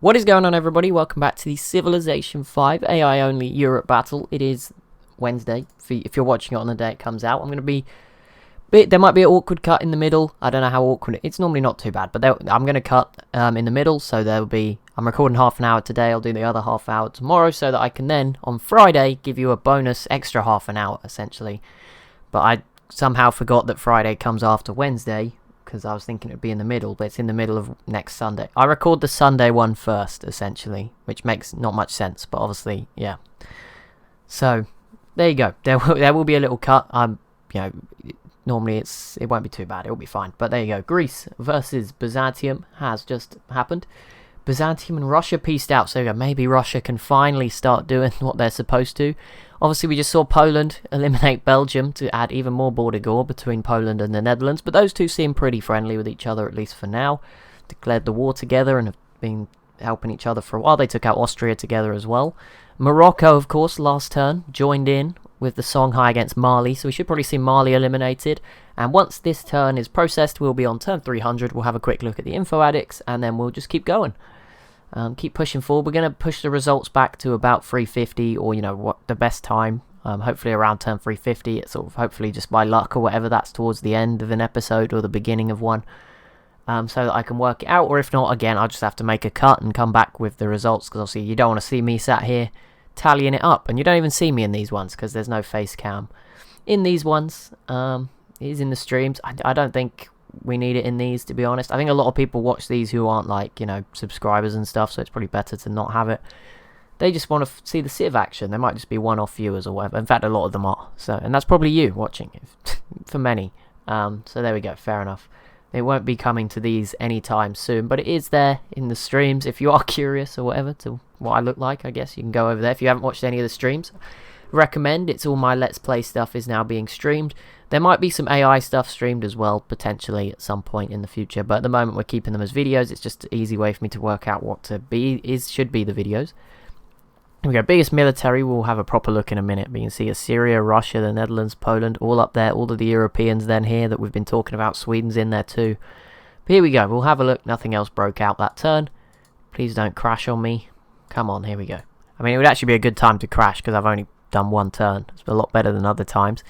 What is going on, everybody? Welcome back to the Civilization 5 AI only Europe battle. It is Wednesday. If you're watching it on the day it comes out, I'm going to be there might be an awkward cut in the middle. I don't know how awkward it's normally not too bad, but I'm going to cut in the middle, so there'll be I'm recording half an hour today. I'll do the other half hour tomorrow, so that I can then on Friday give you a bonus extra half an hour essentially. But I somehow forgot that Friday comes after Wednesday, because I was thinking it would be in the middle, but it's in the middle of next Sunday. I record the Sunday one first, essentially, which makes not much sense, but obviously, yeah. So, there you go. There will be a little cut. Normally it won't be too bad. It'll be fine. But there you go. Greece versus Byzantium has just happened. Byzantium and Russia pieced out, so maybe Russia can finally start doing what they're supposed to. Obviously, we just saw Poland eliminate Belgium to add even more border gore between Poland and the Netherlands, but those two seem pretty friendly with each other, at least for now. Declared the war together and have been helping each other for a while. They took out Austria together as well. Morocco, of course, last turn, joined in with the Songhai against Mali, so we should probably see Mali eliminated. And once this turn is processed, we'll be on turn 300. We'll have a quick look at the info addicts, and then we'll just keep going. Keep pushing forward. We're going to push the results back to about 350, or what the best time. Hopefully around turn 350. It's sort of hopefully just by luck or whatever. That's towards the end of an episode or the beginning of one, so that I can work it out. Or if not, again, I'll just have to make a cut and come back with the results, because obviously you don't want to see me sat here tallying it up, and you don't even see me in these ones because there's no face cam in these ones. It is in the streams. I don't think we need it in these, to be honest. I think a lot of people watch these who aren't subscribers and stuff, so it's probably better to not have it. They just want to see the Civ action. They might just be one-off viewers or whatever. In fact, a lot of them are. And that's probably you watching it, for many. So there we go, fair enough. It won't be coming to these anytime soon, but it is there in the streams. If you are curious or whatever to what I look like, I guess you can go over there. If you haven't watched any of the streams, recommend. It's all my Let's Play stuff is now being streamed. There might be some AI stuff streamed as well, potentially at some point in the future, but at the moment we're keeping them as videos. It's just an easy way for me to work out what should be the videos. Here we go. Biggest military, we'll have a proper look in a minute, but you can see Assyria, Russia, the Netherlands, Poland, all up there. All of the Europeans then here that we've been talking about. Sweden's in there too. But here we go. We'll have a look. Nothing else broke out that turn. Please don't crash on me. Come on, here we go. I mean, it would actually be a good time to crash because I've only done one turn. It's a lot better than other times.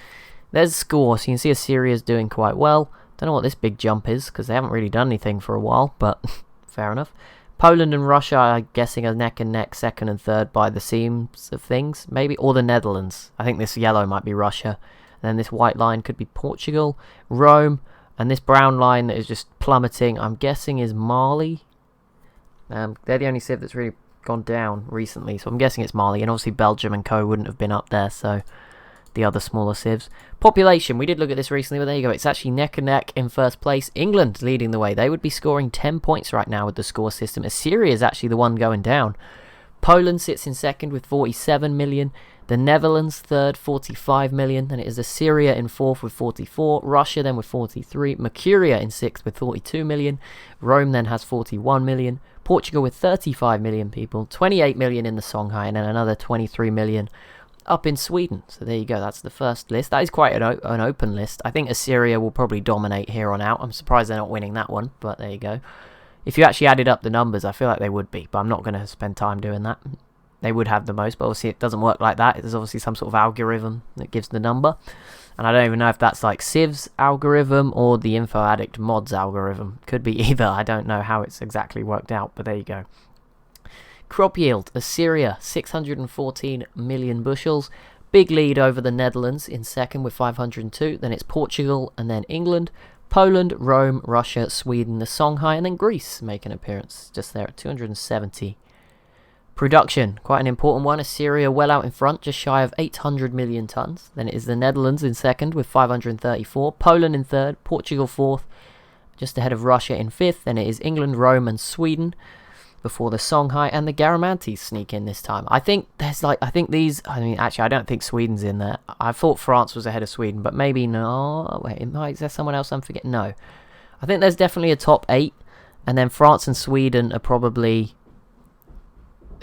There's a score, so you can see Assyria's doing quite well. Don't know what this big jump is because they haven't really done anything for a while, but fair enough. Poland and Russia, I'm guessing, are neck and neck, second and third by the seams of things, maybe, or the Netherlands. I think this yellow might be Russia. And then this white line could be Portugal, Rome, and this brown line that is just plummeting, I'm guessing, is Mali. They're the only civ that's really gone down recently, so I'm guessing it's Mali, and obviously Belgium and co wouldn't have been up there, so the other smaller civs. Population, we did look at this recently, but there you go. It's actually neck and neck in first place. England leading the way. They would be scoring 10 points right now with the score system. Assyria is actually the one going down. Poland sits in second with 47 million. The Netherlands third, 45 million. Then it is Assyria in fourth with 44. Russia then with 43. Mercuria in sixth with 42 million. Rome then has 41 million. Portugal with 35 million people. 28 million in the Songhai, and then another 23 million up in Sweden. So there you go, that's the first list. That is quite an open list. I think Assyria will probably dominate here on out. I'm surprised they're not winning that one, but there you go. If you actually added up the numbers, I feel like they would be, but I'm not going to spend time doing that. They would have the most, but obviously it doesn't work like that. There's obviously some sort of algorithm that gives the number, and I don't even know if that's like Civ's algorithm or the Info Addict mods algorithm. Could be either. I don't know how it's exactly worked out, but there you go. Crop yield, Assyria, 614 million bushels. Big lead over the Netherlands in second with 502. Then it's Portugal and then England. Poland, Rome, Russia, Sweden, the Songhai, and then Greece make an appearance just there at 270. Production, quite an important one. Assyria well out in front, just shy of 800 million tons. Then it is the Netherlands in second with 534. Poland in third. Portugal fourth, just ahead of Russia in fifth. Then it is England, Rome, and Sweden before the Songhai and the Garamantes sneak in this time. I think actually I don't think Sweden's in there. I thought France was ahead of Sweden, but maybe no. Wait, is there someone else I'm forgetting? No. I think there's definitely a top 8, and then France and Sweden are probably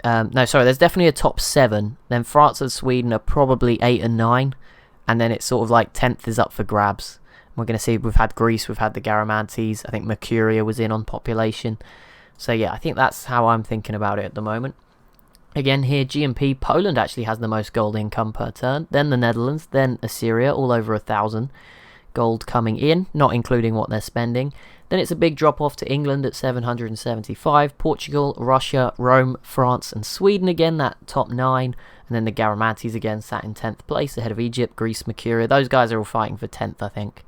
there's definitely a top 7. Then France and Sweden are probably 8 and 9, and then it's sort of like 10th is up for grabs. We're going to see, we've had Greece, we've had the Garamantes, I think Mercuria was in on population. So yeah, I think that's how I'm thinking about it at the moment. Again here, GMP, Poland actually has the most gold income per turn, then the Netherlands, then Assyria, all over 1,000 gold coming in, not including what they're spending. Then it's a big drop off to England at 775, Portugal, Russia, Rome, France and Sweden again, that top 9. And then the Garamantes again sat in 10th place ahead of Egypt, Greece, Mercuria. Those guys are all fighting for 10th, I think.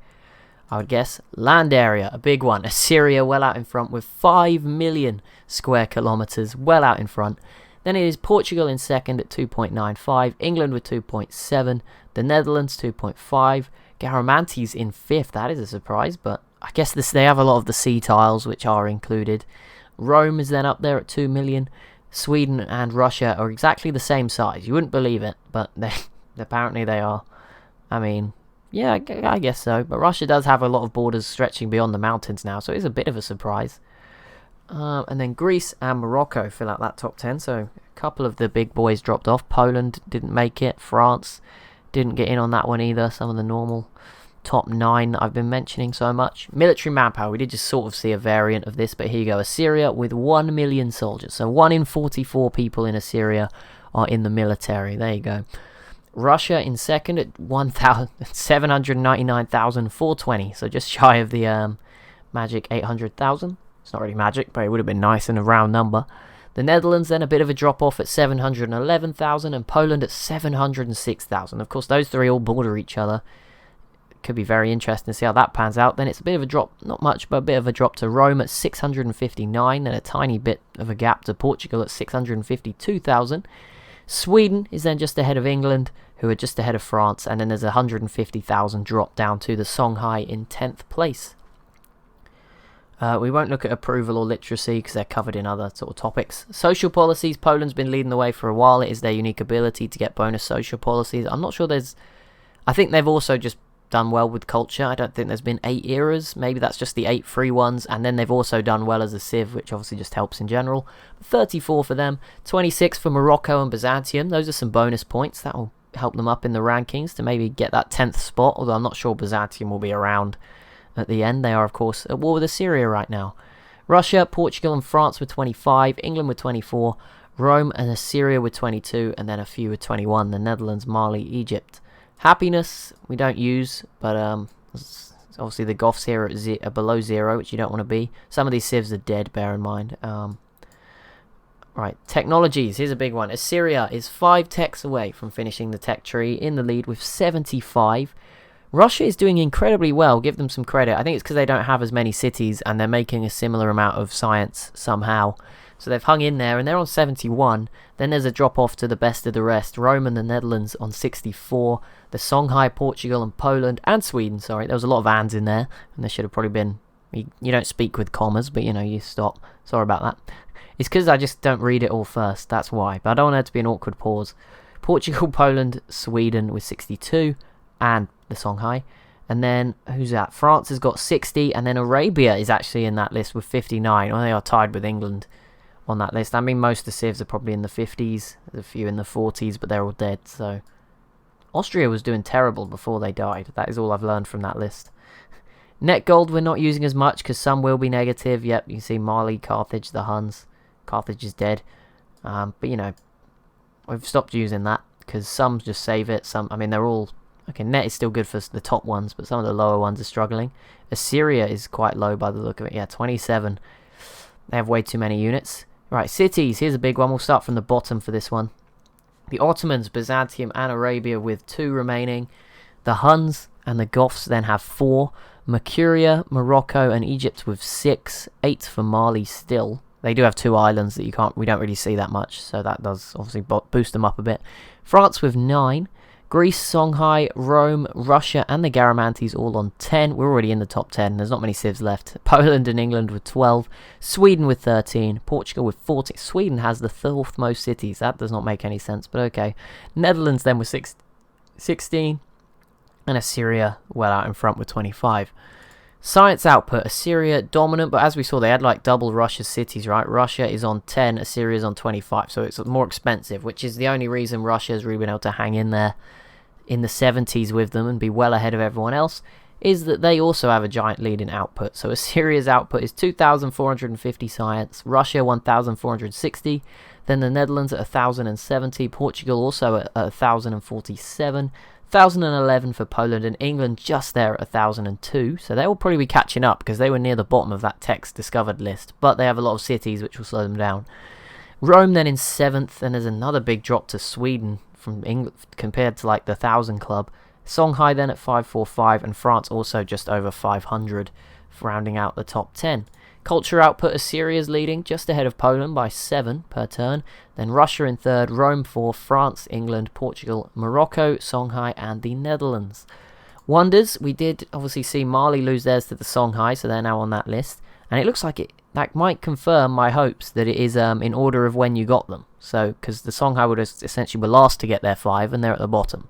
I would guess. Land area, a big one. Assyria well out in front with 5 million square kilometres, well out in front. Then it is Portugal in second at 2.95, England with 2.7, the Netherlands 2.5, Garamantes in 5th. That is a surprise, but I guess they have a lot of the sea tiles which are included. Rome is then up there at 2 million. Sweden and Russia are exactly the same size. You wouldn't believe it, but apparently they are. I mean, yeah, I guess so. But Russia does have a lot of borders stretching beyond the mountains now, so it's a bit of a surprise. And then Greece and Morocco fill out that top 10. So a couple of the big boys dropped off. Poland didn't make it. France didn't get in on that one either. Some of the normal top 9 that I've been mentioning so much. Military manpower, we did just sort of see a variant of this, but here you go. Assyria with 1 million soldiers. So 1 in 44 people in Assyria are in the military. There you go. Russia in second at 799,420. So just shy of the magic 800,000. It's not really magic, but it would have been nice in a round number. The Netherlands then a bit of a drop off at 711,000 and Poland at 706,000. Of course, those three all border each other. Could be very interesting to see how that pans out. Then it's a bit of a drop, not much, but a bit of a drop to Rome at 659, and a tiny bit of a gap to Portugal at 652,000. Sweden is then just ahead of England, who are just ahead of France, and then there's a 150,000 drop down to the Songhai in 10th place. We won't look at approval or literacy because they're covered in other sort of topics. Social policies, Poland's been leading the way for a while. It is their unique ability to get bonus social policies. I'm not sure I think they've also just done well with culture. I don't think there's been 8 eras. Maybe that's just the 8 free ones. And then they've also done well as a civ, which obviously just helps in general. 34 for them. 26 for Morocco and Byzantium. Those are some bonus points. That will help them up in the rankings to maybe get that 10th spot. Although I'm not sure Byzantium will be around at the end. They are, of course, at war with Assyria right now. Russia, Portugal and France with 25. England with 24. Rome and Assyria with 22. And then a few with 21. The Netherlands, Mali, Egypt. Happiness we don't use, but obviously the Goths here are below 0, which you don't want to be. Some of these civs are dead, bear in mind. Right, technologies, here's a big one. Assyria is 5 techs away from finishing the tech tree, in the lead with 75. Russia is doing incredibly well, give them some credit. I think it's because they don't have as many cities and they're making a similar amount of science somehow. So they've hung in there and they're on 71. Then there's a drop off to the best of the rest. Rome and the Netherlands on 64. The Songhai, Portugal and Poland and Sweden, sorry. There was a lot of ands in there. And there should have probably been, you don't speak with commas, but you stop. Sorry about that. It's because I just don't read it all first. That's why. But I don't want there to be an awkward pause. Portugal, Poland, Sweden with 62. And the Songhai. And then, who's that? France has got 60. And then Arabia is actually in that list with 59. Well, they are tied with England on that list. I mean, most of the civs are probably in the 50s. There's a few in the 40s, but they're all dead. So Austria was doing terrible before they died. That is all I've learned from that list. Net gold we're not using as much because some will be negative. Yep, you can see Mali, Carthage, the Huns. Carthage is dead. But we've stopped using that because some just save it. Some, I mean, they're all okay. Net is still good for the top ones, but some of the lower ones are struggling. Assyria is quite low by the look of it. Yeah, 27. They have way too many units. Right, cities. Here's a big one. We'll start from the bottom for this one. The Ottomans, Byzantium and Arabia with 2 remaining. The Huns and the Goths then have 4. Mercuria, Morocco and Egypt with 6. 8 for Mali still. They do have 2 islands that we don't really see that much, so that does obviously boost them up a bit. France with 9. Greece, Songhai, Rome, Russia and the Garamantes all on 10. We're already in the top 10. There's not many civs left. Poland and England with 12. Sweden with 13. Portugal with 14. Sweden has the 4th most cities. That does not make any sense, but okay. Netherlands then with 16. And Assyria well out in front with 25. Science output, Assyria dominant, but as we saw, they had like double Russia's cities, right? Russia is on 10, Assyria is on 25, so it's more expensive, which is the only reason Russia has really been able to hang in there in the 70s with them and be well ahead of everyone else. is that they also have a giant lead in output. So Assyria's output is 2,450 science, Russia 1,460, then the Netherlands at 1,070, Portugal also at 1,047, 1,011 for Poland, and England just there at 1,002. So they will probably be catching up because they were near the bottom of that text discovered list, but they have a lot of cities which will slow them down. Rome then in 7th, and there's another big drop to Sweden from England compared to like the 1,000 club. Songhai then at 545, and France also just over 500, rounding out the top 10. Culture output, Assyria's leading, just ahead of Poland by 7 per turn. Then Russia in 3rd, Rome 4th, France, England, Portugal, Morocco, Songhai, and the Netherlands. Wonders, we did obviously see Mali lose theirs to the Songhai, so they're now on that list. And it looks like that might confirm my hopes that it is in order of when you got them. So, because the Songhai would have essentially were last to get their 5, and they're at the bottom.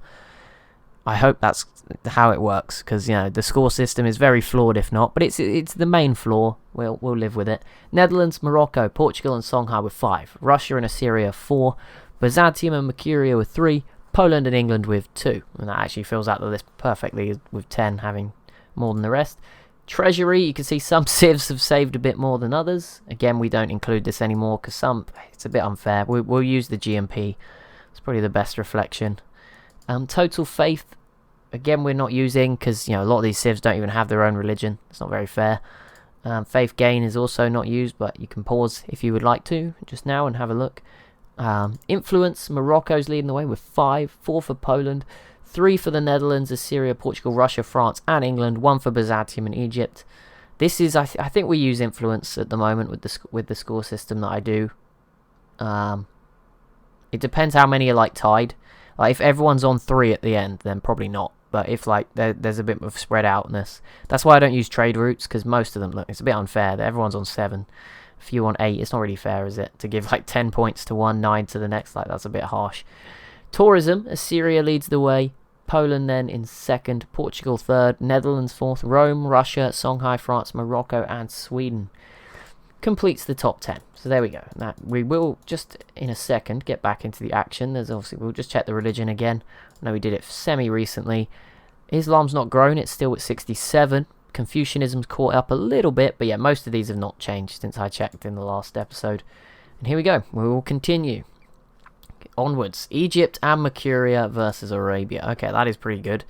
I hope that's how it works, because the score system is very flawed if not, but it's the main flaw. We'll live with it. Netherlands, Morocco, Portugal, and Songhai with 5. Russia and Assyria 4. Byzantium and Mercuria with 3. Poland and England with 2. And that actually fills out the list perfectly with 10 having more than the rest. Treasury, you can see some civs have saved a bit more than others. Again, we don't include this anymore because it's a bit unfair. We'll use the GMP. It's probably the best reflection. Total faith, again, we're not using because a lot of these civs don't even have their own religion. It's not very fair. Faith gain is also not used, but you can pause if you would like to just now and have a look. Influence, Morocco's leading the way with 5, 4 for Poland, 3 for the Netherlands, Assyria, Portugal, Russia, France, and England, 1 for Byzantium and Egypt. This is, I think we use influence at the moment with the score system that I do. It depends how many are like tied. Like if everyone's on 3 at the end, then probably not. But if like there's a bit of spread outness, that's why I don't use trade routes, because most of them, look, it's a bit unfair that everyone's on 7. If you on 8, it's not really fair, is it? To give like 10 points to one, 9 to the next, like that's a bit harsh. Tourism, Assyria leads the way. Poland then in 2nd, Portugal 3rd, Netherlands 4th, Rome, Russia, Songhai, France, Morocco, and Sweden. Completes the top 10. So there we go. Now we will just in a second get back into the action. There's obviously, we'll just check the religion again. I know we did it semi recently. Islam's not grown, it's still at 67. Confucianism's caught up a little bit, but yeah, most of these have not changed since I checked in the last episode. And here we go. We will continue. Onwards. Egypt and Mercuria versus Arabia. Okay, that is pretty good.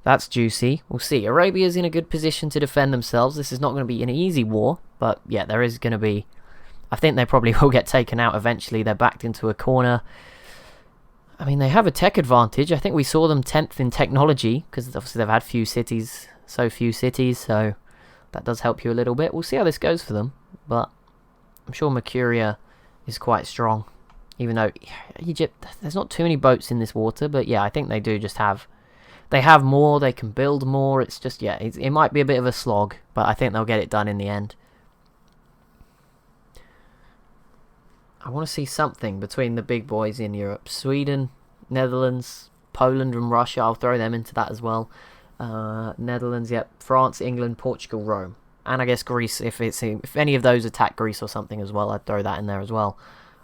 That's juicy. We'll see. Arabia's in a good position to defend themselves. This is not going to be an easy war, but yeah, there is going to be... I think they probably will get taken out eventually. They're backed into a corner. I mean, they have a tech advantage. I think we saw them 10th in technology, because obviously they've had few cities, so that does help you a little bit. We'll see how this goes for them, but I'm sure Mercuria is quite strong. Even though Egypt, there's not too many boats in this water, but yeah, I think they do just have... They have more, they can build more. It's just, yeah, it might be a bit of a slog, but I think they'll get it done in the end. I want to see something between the big boys in Europe. Sweden, Netherlands, Poland and Russia. I'll throw them into that as well. Netherlands, yep. France, England, Portugal, Rome. And I guess Greece, if any of those attack Greece or something as well, I'd throw that in there as well.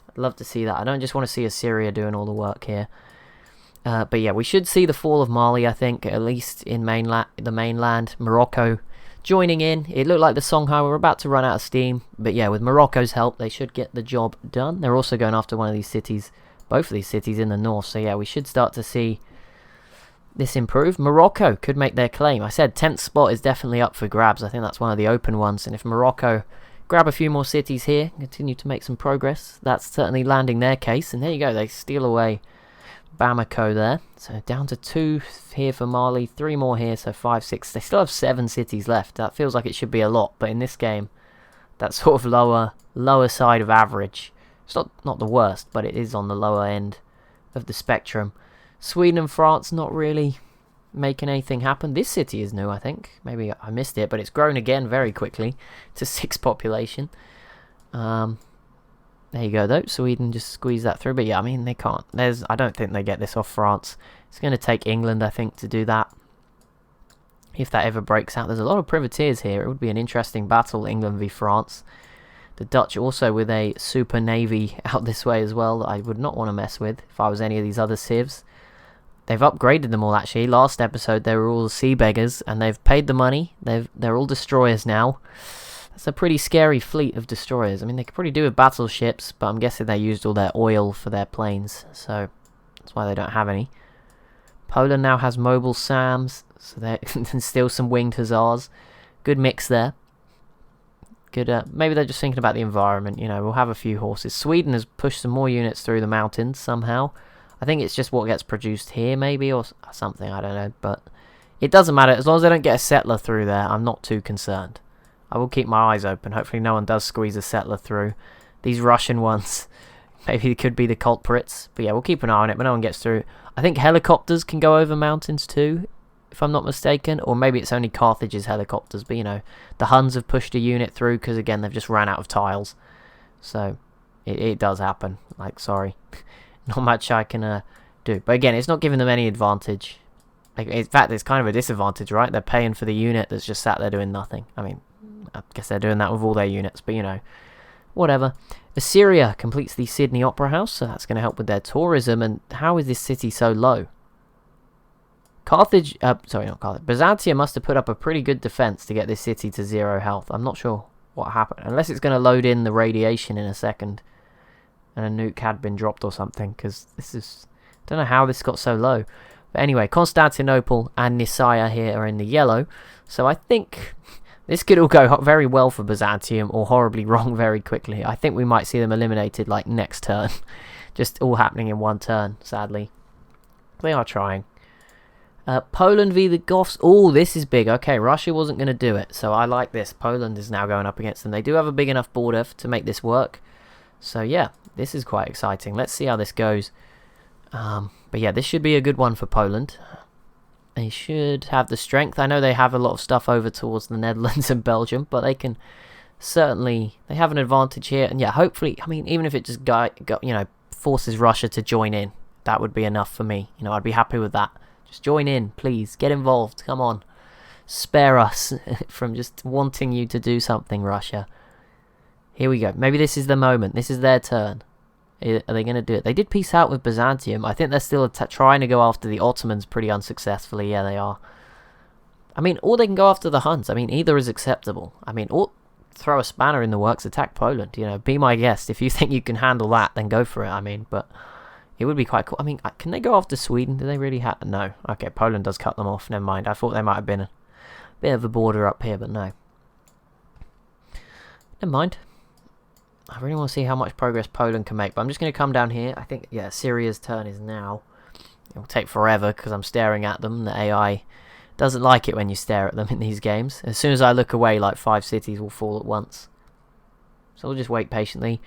I'd love to see that. I don't just want to see Assyria doing all the work here. But yeah, we should see the fall of Mali, I think, at least in the mainland. Morocco joining in. It looked like the Songhai were about to run out of steam. But yeah, with Morocco's help, they should get the job done. They're also going after one of these cities, both of these cities in the north. So yeah, we should start to see this improve. Morocco could make their claim. I said 10th spot is definitely up for grabs. I think that's one of the open ones. And if Morocco grab a few more cities here, continue to make some progress, that's certainly landing their case. And there you go, they steal away Bamako there. So down to 2 here for Mali, 3 more here, so 5, 6. They still have 7 cities left. That feels like it should be a lot, but in this game, that's sort of lower side of average. It's not the worst, but it is on the lower end of the spectrum. Sweden and France not really making anything happen. This city is new, I think. Maybe I missed it, but it's grown again very quickly to 6 population. There you go, though. Sweden just squeeze that through. But yeah, I mean, they can't. I don't think they get this off France. It's going to take England, I think, to do that. If that ever breaks out. There's a lot of privateers here. It would be an interesting battle, England v France. The Dutch also with a super navy out this way as well that I would not want to mess with if I was any of these other civs. they've upgraded them all, actually. Last episode, they were all sea beggars, and they've paid the money. They're all destroyers now. That's a pretty scary fleet of destroyers. I mean, they could probably do with battleships, but I'm guessing they used all their oil for their planes, so that's why they don't have any. Poland now has mobile SAMs, so they can still some winged hussars. Good mix there. Good. Maybe they're just thinking about the environment. We'll have a few horses. Sweden has pushed some more units through the mountains somehow. I think it's just what gets produced here, maybe, or something. I don't know, but it doesn't matter as long as they don't get a settler through there. I'm not too concerned. I will keep my eyes open. Hopefully, no one does squeeze a settler through. These Russian ones, maybe it could be the culprits. But yeah, we'll keep an eye on it. But no one gets through. I think helicopters can go over mountains too, if I'm not mistaken. Or maybe it's only Carthage's helicopters. But, the Huns have pushed a unit through because, again, they've just ran out of tiles. So, it does happen. Like, sorry. Not much I can do. But, again, it's not giving them any advantage. Like, in fact, it's kind of a disadvantage, right? They're paying for the unit that's just sat there doing nothing. I mean, I guess they're doing that with all their units. But, whatever. Assyria completes the Sydney Opera House, so that's going to help with their tourism. And how is this city so low? Carthage, sorry, not Carthage. Byzantium must have put up a pretty good defense to get this city to 0 health. I'm not sure what happened. Unless it's going to load in the radiation in a second. And a nuke had been dropped or something. Because this is... I don't know how this got so low. But anyway, Constantinople and Nicaea here are in the yellow. So I think... this could all go very well for Byzantium or horribly wrong very quickly. I think we might see them eliminated like next turn. Just all happening in one turn, sadly. They are trying. Poland v the Goths. Oh, this is big. Okay, Russia wasn't going to do it, so I like this. Poland is now going up against them. They do have a big enough border to make this work. So yeah, this is quite exciting. Let's see how this goes. But yeah, this should be a good one for Poland. They should have the strength. I know they have a lot of stuff over towards the Netherlands and Belgium, but they can certainly... they have an advantage here. And yeah, hopefully, I mean, even if it just forces Russia to join in, that would be enough for me. I'd be happy with that. Just join in, please. Get involved. Come on. Spare us from just wanting you to do something, Russia. Here we go. Maybe this is the moment. This is their turn. Are they going to do it? They did peace out with Byzantium. I think they're still trying to go after the Ottomans pretty unsuccessfully. Yeah, they are. I mean, or they can go after the Huns. I mean, either is acceptable. I mean, or throw a spanner in the works, attack Poland. Be my guest. If you think you can handle that, then go for it. I mean, but it would be quite cool. I mean, can they go after Sweden? Do they really have... no. Okay, Poland does cut them off. Never mind. I thought they might have been a bit of a border up here, but no. Never mind. I really want to see how much progress Poland can make, but I'm just going to come down here. I think, yeah, Syria's turn is now. It will take forever because I'm staring at them. The AI doesn't like it when you stare at them in these games. As soon as I look away, like 5 cities will fall at once. So we'll just wait patiently.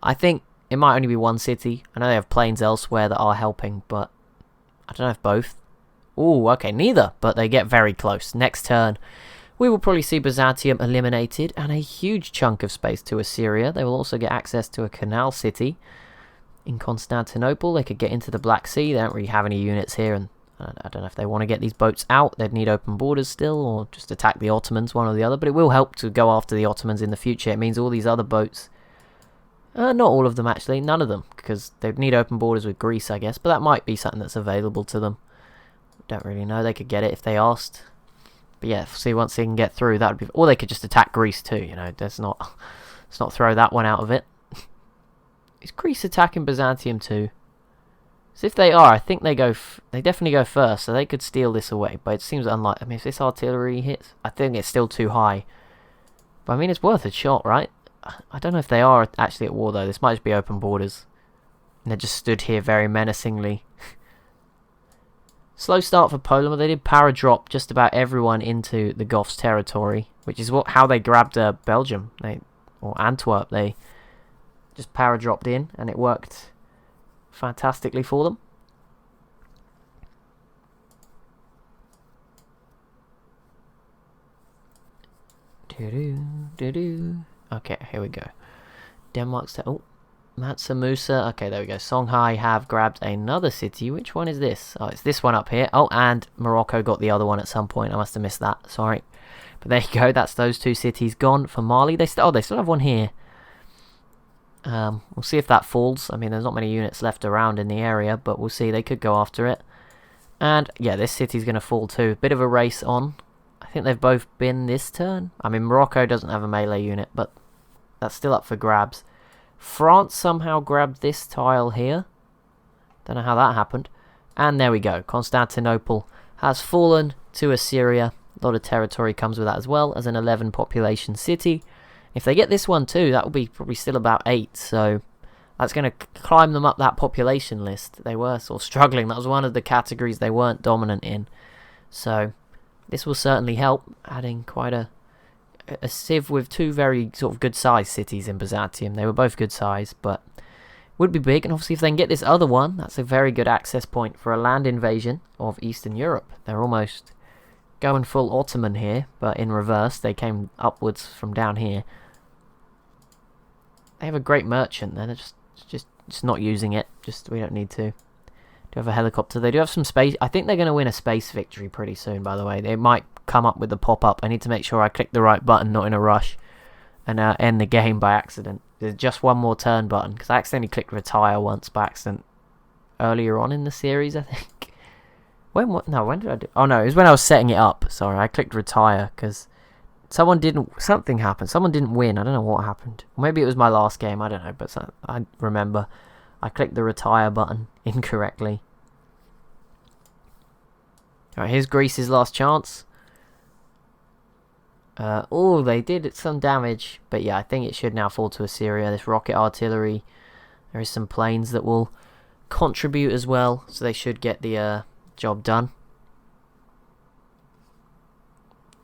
I think it might only be 1 city. I know they have planes elsewhere that are helping, but I don't know if both. Ooh, okay, neither, but they get very close. Next turn, we will probably see Byzantium eliminated and a huge chunk of space to Assyria. They will also get access to a canal city in Constantinople. They could get into the Black Sea. They don't really have any units here, and I don't know if they want to get these boats out. They'd need open borders still, or just attack the Ottomans, one or the other. But it will help to go after the Ottomans in the future. It means all these other boats, not all of them actually, none of them, because they'd need open borders with Greece, I guess. But that might be something that's available to them. Don't really know. They could get it if they asked. But yeah, see, once they can get through, that would be... or they could just attack Greece too, let's not throw that one out of it. Is Greece attacking Byzantium too? So if they are, I think they definitely go first, so they could steal this away. But it seems unlikely. I mean, if this artillery hits, I think it's still too high. But I mean, it's worth a shot, right? I don't know if they are actually at war though. This might just be open borders. And they just stood here very menacingly. Slow start for Poland, but they did power drop just about everyone into the Goths' territory, which is how they grabbed Belgium, or Antwerp. They just power dropped in, and it worked fantastically for them. Okay, here we go. Denmark's... oh, Mansa Musa. Okay, there we go. Songhai have grabbed another city. Which one is this? Oh, it's this one up here. Oh, and Morocco got the other one at some point. I must have missed that. Sorry. But there you go. That's those 2 cities gone. For Mali, they still have one here. We'll see if that falls. I mean, there's not many units left around in the area, but we'll see. They could go after it. And yeah, this city's going to fall too. Bit of a race on. I think they've both been this turn. I mean, Morocco doesn't have a melee unit, but that's still up for grabs. France somehow grabbed this tile here. Don't know how that happened. And there we go. Constantinople has fallen to Assyria. A lot of territory comes with that as well, as an 11 population city. If they get this one too, that will be probably still about 8. So that's going to climb them up that population list. They were sort of struggling. That was one of the categories they weren't dominant in. So this will certainly help, adding quite a civ with 2 very sort of good sized cities in Byzantium. They were both good size, but would be big. And obviously if they can get this other one, that's a very good access point for a land invasion of Eastern Europe. They're almost going full Ottoman here, but in reverse. They came upwards from down here. They have a great merchant, they're just not using it. We don't need to. Do have a helicopter. They do have some space. I think they're going to win a space victory pretty soon, by the way. They might come up with the pop-up. I need to make sure I click the right button, not in a rush, and end the game by accident. There's just one more turn button, because I accidentally clicked retire once by accident earlier on in the series, I think. When did I do? Oh no, it was when I was setting it up. Sorry, I clicked retire, because something happened. Someone didn't win. I don't know what happened. Maybe it was my last game. I don't know, but I remember I clicked the retire button incorrectly. Alright, here's Greece's last chance. Oh, they did some damage, but yeah, I think it should now fall to Assyria. This rocket artillery, there is some planes that will contribute as well, so they should get the job done.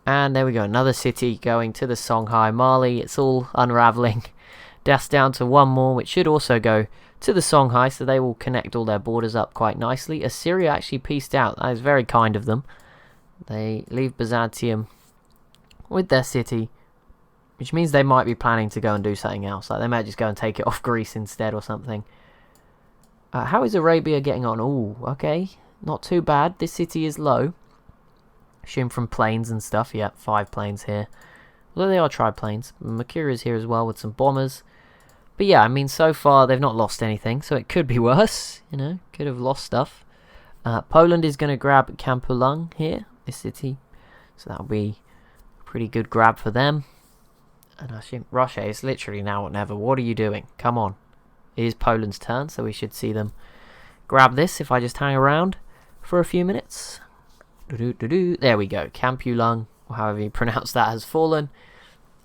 And there we go, another city going to the Songhai. Mali, it's all unraveling. That's down to one more, which should also go to the Songhai, so they will connect all their borders up quite nicely. Assyria actually peaced out. That is very kind of them. They leave Byzantium with their city, which means they might be planning to go and do something else. Like they might just go and take it off Greece instead or something. How is Arabia getting on? Ooh, okay, not too bad. This city is low. Assume from planes and stuff. Yeah, 5 planes here. Although they are triplanes. Mercuria's here as well with some bombers. But yeah, I mean, so far they've not lost anything, so it could be worse. You know, could have lost stuff. Poland is going to grab Kampulung here, this city. So that'll be pretty good grab for them. And I assume Russia is literally now or never. What are you doing? Come on. It is Poland's turn, so we should see them grab this if I just hang around for a few minutes. There we go. Kampulung, or however you pronounce that, has fallen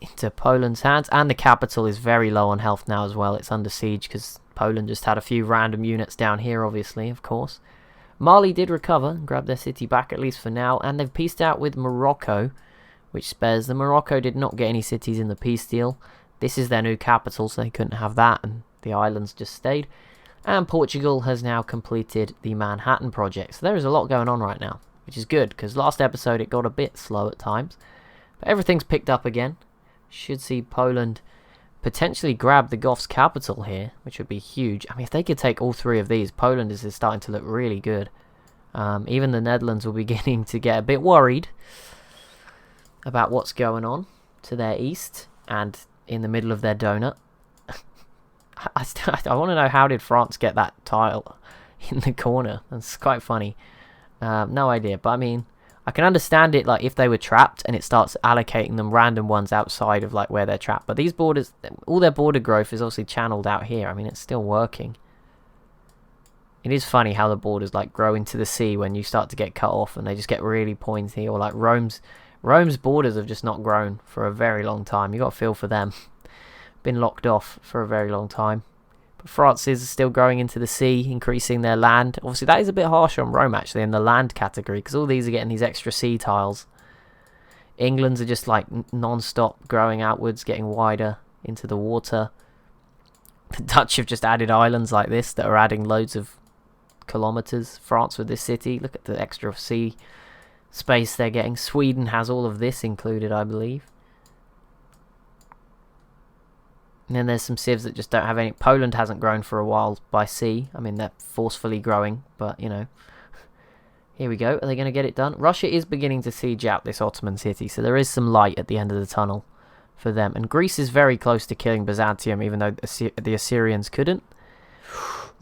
into Poland's hands. And the capital is very low on health now as well. It's under siege because Poland just had a few random units down here, obviously, of course. Mali did recover and grab their city back, at least for now. And they've peaced out with Morocco, which spares them. Morocco did not get any cities in the peace deal. This is their new capital, so they couldn't have that, and the islands just stayed. And Portugal has now completed the Manhattan project. So there is a lot going on right now, which is good, because last episode it got a bit slow at times. But everything's picked up again. Should see Poland potentially grab the Goths' capital here, which would be huge. I mean, if they could take all 3 of these, Poland is starting to look really good. Even the Netherlands will be beginning to get a bit worried about what's going on to their east and in the middle of their donut. I want to know, how did France get that tile in the corner? That's quite funny. No idea, but I mean, I can understand it, like if they were trapped and it starts allocating them random ones outside of like where they're trapped. But these borders, all their border growth is obviously channeled out here. I mean, it's still working. It is funny how the borders like grow into the sea when you start to get cut off and they just get really pointy. Or like Rome's borders have just not grown for a very long time. You got to feel for them. Been locked off for a very long time. But France is still growing into the sea, increasing their land. Obviously, that is a bit harsh on Rome, actually, in the land category, because all these are getting these extra sea tiles. England's are just like non-stop growing outwards, getting wider into the water. The Dutch have just added islands like this that are adding loads of kilometers. France with this city, look at the extra sea space they're getting. Sweden has all of this included, I believe. And then there's some civs that just don't have any. Poland hasn't grown for a while by sea. I mean, they're forcefully growing, but, you know. Here we go. Are they going to get it done? Russia is beginning to siege out this Ottoman city, so there is some light at the end of the tunnel for them. And Greece is very close to killing Byzantium, even though the Assyrians couldn't.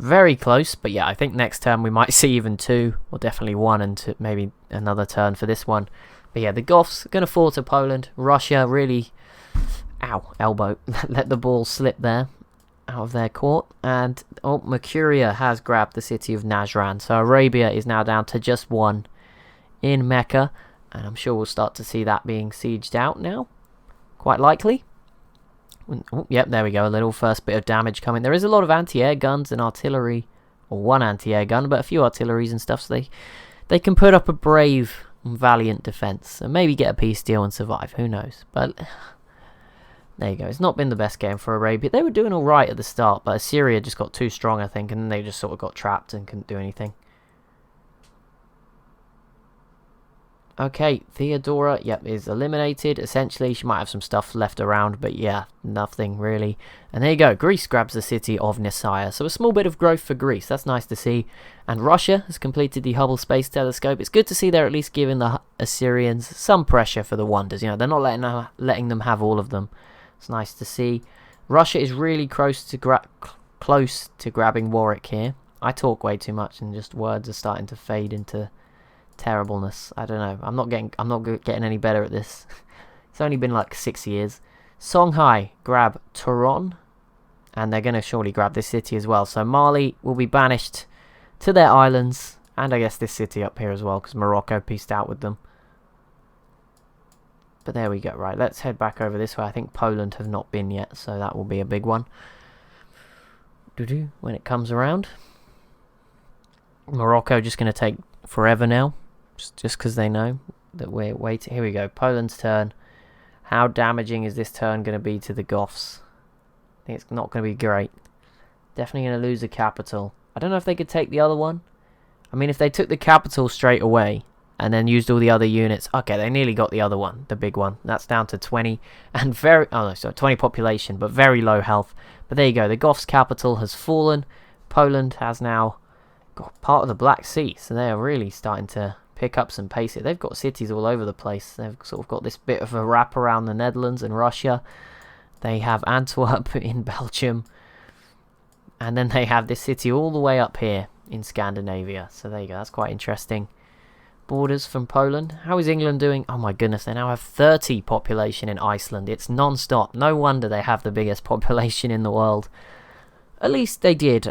Very close, but yeah, I think next turn we might see even 2, or definitely 1, and maybe another turn for this one. But yeah, the Goths are going to fall to Poland. Russia really, ow, elbow, let the ball slip there out of their court. And, oh, Mercuria has grabbed the city of Najran. So Arabia is now down to just 1 in Mecca. And I'm sure we'll start to see that being sieged out now. Quite likely. Oh, yep, there we go. A little first bit of damage coming. There is a lot of anti-air guns and artillery. Or 1 anti-air gun, but a few artilleries and stuff. So they can put up a brave and valiant defense. And maybe get a peace deal and survive. Who knows? But there you go. It's not been the best game for Arabia. They were doing alright at the start. But Assyria just got too strong, I think. And then they just sort of got trapped and couldn't do anything. Okay, Theodora, yep, is eliminated. Essentially, she might have some stuff left around, but yeah, nothing really. And there you go, Greece grabs the city of Nicaea. So a small bit of growth for Greece, that's nice to see. And Russia has completed the Hubble Space Telescope. It's good to see they're at least giving the Assyrians some pressure for the wonders. You know, they're not letting them have all of them. It's nice to see. Russia is really close to grabbing Warwick here. I talk way too much and just words are starting to fade into terribleness. I don't know. I'm not getting any better at this. It's only been like 6 years. Songhai grab Turon, and they're going to surely grab this city as well. So Mali will be banished to their islands, and I guess this city up here as well, because Morocco pieced out with them. But there we go. Right, let's head back over this way. I think Poland have not been yet, so that will be a big one when it comes around. Morocco just going to take forever now. Just because they know that we're waiting. Here we go. Poland's turn. How damaging is this turn going to be to the Goths? I think it's not going to be great. Definitely going to lose the capital. I don't know if they could take the other one. I mean, if they took the capital straight away and then used all the other units. Okay, they nearly got the other one, the big one. That's down to 20 and 20 population, but very low health. But there you go. The Goths' capital has fallen. Poland has now got part of the Black Sea, so they are really starting to pick up some pace here. They've got cities all over the place. They've sort of got this bit of a wrap around the Netherlands and Russia. They have Antwerp in Belgium. And then they have this city all the way up here in Scandinavia. So there you go. That's quite interesting. Borders from Poland. How is England doing? Oh my goodness, they now have 30 population in Iceland. It's non-stop. No wonder they have the biggest population in the world. At least they did.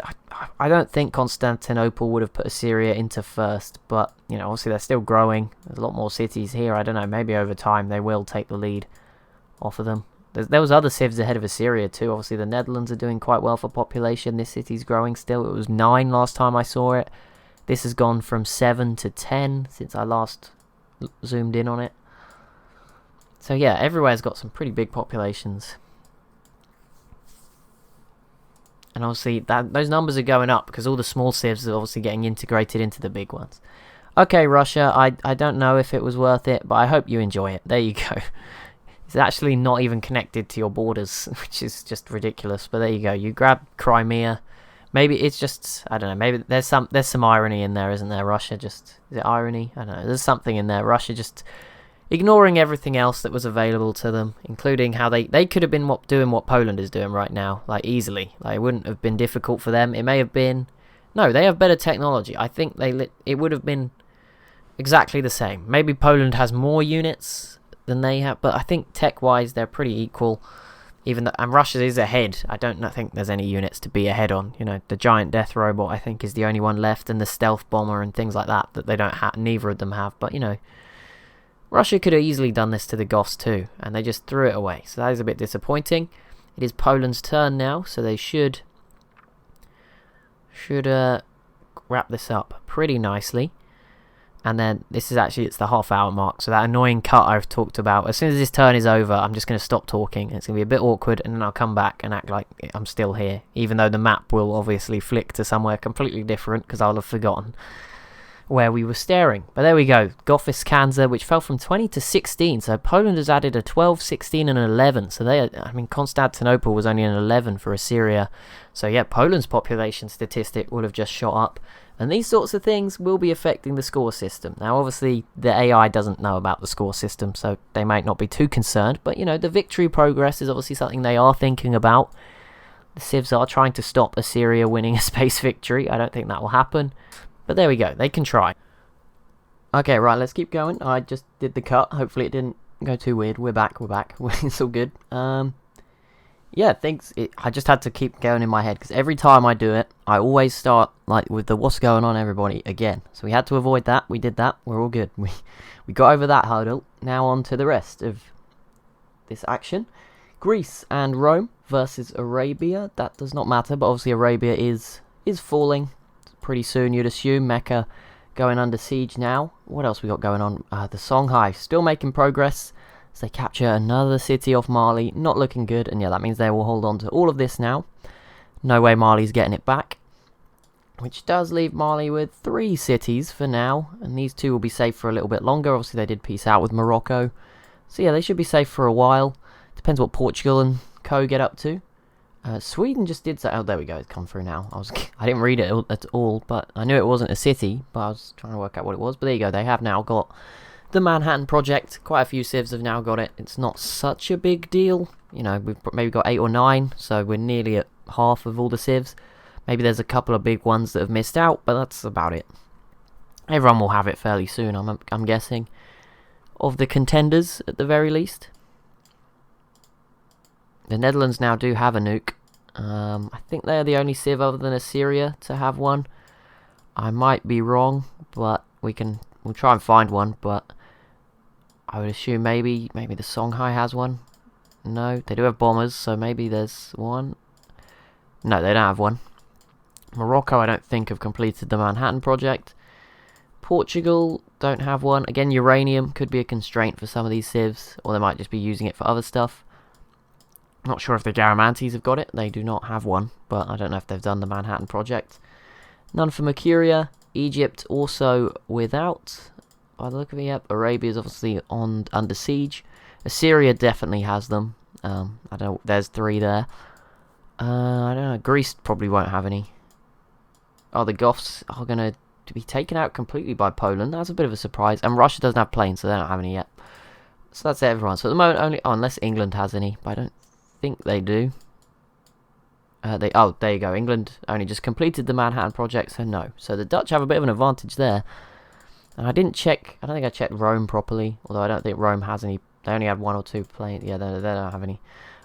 I don't think Constantinople would have put Assyria into first, but, you know, obviously they're still growing. There's a lot more cities here. I don't know, maybe over time they will take the lead off of them. There was other civs ahead of Assyria too. Obviously the Netherlands are doing quite well for population. This city's growing still. It was 9 last time I saw it. This has gone from 7 to 10 since I last zoomed in on it. So yeah, everywhere's got some pretty big populations. And obviously, those numbers are going up because all the small civs are obviously getting integrated into the big ones. Okay, Russia, I don't know if it was worth it, but I hope you enjoy it. There you go. It's actually not even connected to your borders, which is just ridiculous. But there you go. You grab Crimea. Maybe it's just, I don't know, maybe there's some irony in there, isn't there? Russia just, is it irony? I don't know. There's something in there. Russia just ignoring everything else that was available to them, including how they could have been doing what Poland is doing right now, like easily. Like, it wouldn't have been difficult for them. It may have been, no, they have better technology. I think it would have been exactly the same. Maybe Poland has more units than they have, but I think tech-wise they're pretty equal. Even though, and Russia is ahead. I don't think there's any units to be ahead on. You know, the giant death robot I think is the only one left, and the stealth bomber and things like that they don't have. Neither of them have. But you know, Russia could have easily done this to the Goths too, and they just threw it away. So that is a bit disappointing. It is Poland's turn now, so they should wrap this up pretty nicely. And then this is actually, it's the half-hour mark, so that annoying cut I've talked about. As soon as this turn is over, I'm just going to stop talking. It's going to be a bit awkward, and then I'll come back and act like I'm still here, even though the map will obviously flick to somewhere completely different, because I'll have forgotten where we were staring. But there we go, Gothic Kansa, which fell from 20 to 16, so Poland has added a 12, 16 and an 11, so Constantinople was only an 11 for Assyria, so yeah, Poland's population statistic would have just shot up, and these sorts of things will be affecting the score system. Now obviously the AI doesn't know about the score system, so they might not be too concerned, but you know, the victory progress is obviously something they are thinking about. The civs are trying to stop Assyria winning a space victory. I don't think that will happen. But there we go. They can try. Okay, right, let's keep going. I just did the cut. Hopefully it didn't go too weird. We're back. It's all good. Yeah, I just had to keep going in my head, because every time I do it, I always start like with the what's going on, everybody, again. So we had to avoid that. We did that. We're all good. We got over that hurdle. Now on to the rest of this action. Greece and Rome versus Arabia. That does not matter, but obviously Arabia is falling pretty soon, you'd assume. Mecca going under siege now. What else we got going on? The Songhai still making progress as they capture another city off Mali. Not looking good, and yeah, that means they will hold on to all of this now. No way Mali's getting it back, which does leave Mali with 3 cities for now, and these 2 will be safe for a little bit longer. Obviously they did peace out with Morocco, so yeah, they should be safe for a while. Depends what Portugal and co get up to. Sweden just did so. Oh, there we go. It's come through now. I didn't read it at all, but I knew it wasn't a city. But I was trying to work out what it was. But there you go. They have now got the Manhattan Project. Quite a few civs have now got it. It's not such a big deal. You know, we've maybe got 8 or 9, so we're nearly at half of all the civs. Maybe there's a couple of big ones that have missed out, but that's about it. Everyone will have it fairly soon, I'm guessing. Of the contenders, at the very least. The Netherlands now do have a nuke. I think they're the only civ other than Assyria to have one. I might be wrong, but we'll try and find one, but I would assume maybe the Songhai has one. No, they do have bombers, so maybe there's one. No, they don't have one. Morocco, I don't think, have completed the Manhattan Project. Portugal don't have one. Again, uranium could be a constraint for some of these civs, or they might just be using it for other stuff. Not sure if the Garamantes have got it. They do not have one, but I don't know if they've done the Manhattan Project. None for Mercuria. Egypt also without. By the look of it, yep. Arabia is obviously under siege. Assyria definitely has them. I don't know. There's 3 there. I don't know. Greece probably won't have any. Oh, the Goths are going to be taken out completely by Poland. That's a bit of a surprise. And Russia doesn't have planes, so they don't have any yet. So that's everyone. So at the moment, only unless England has any, but I don't think they do. Oh, there you go. England only just completed the Manhattan Project, so no. So the Dutch have a bit of an advantage there. And I didn't check. I don't think I checked Rome properly, although I don't think Rome has any. They only had 1 or 2 planes. Yeah, they don't have any.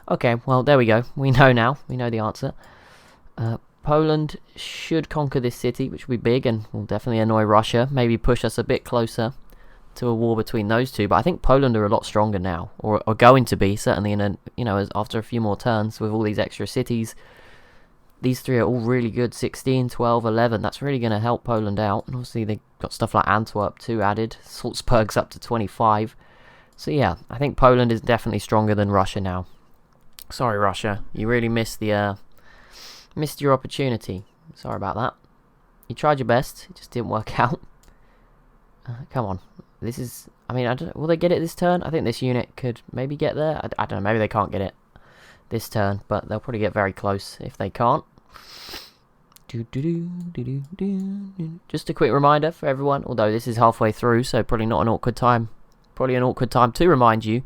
Okay, well there we go. We know now. We know the answer. Poland should conquer this city, which will be big and will definitely annoy Russia. Maybe push us a bit closer to a war between those 2, but I think Poland are a lot stronger now, or are going to be, certainly in after a few more turns with all these extra cities. These 3 are all really good. 16, 12, 11. That's really going to help Poland out. And obviously they got stuff like Antwerp too added. Salzburg's up to 25. So yeah, I think Poland is definitely stronger than Russia now. Sorry, Russia, you really missed your opportunity. Sorry about that. You tried your best, it just didn't work out. Come on. This is, I mean, will they get it this turn? I think this unit could maybe get there. I don't know, maybe they can't get it this turn, but they'll probably get very close if they can't. Just a quick reminder for everyone, although this is halfway through, so probably not an awkward time. Probably an awkward time to remind you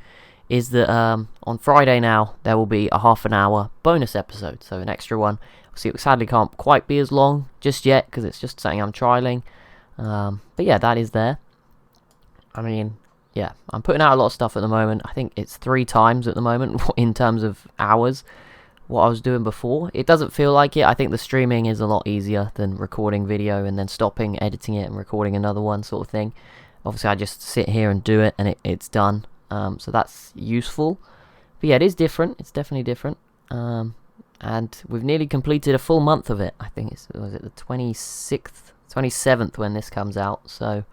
is that on Friday now there will be a half an hour bonus episode, so an extra one. Obviously, it sadly can't quite be as long just yet because it's just something I'm trialing. But yeah, that is there. I mean, yeah, I'm putting out a lot of stuff at the moment. I think it's 3 times at the moment in terms of hours what I was doing before. It doesn't feel like it. I think the streaming is a lot easier than recording video and then stopping, editing it and recording another one sort of thing. Obviously, I just sit here and do it and it's done. So that's useful. But yeah, it is different. It's definitely different. And we've nearly completed a full month of it. I think was it the 26th, 27th when this comes out. So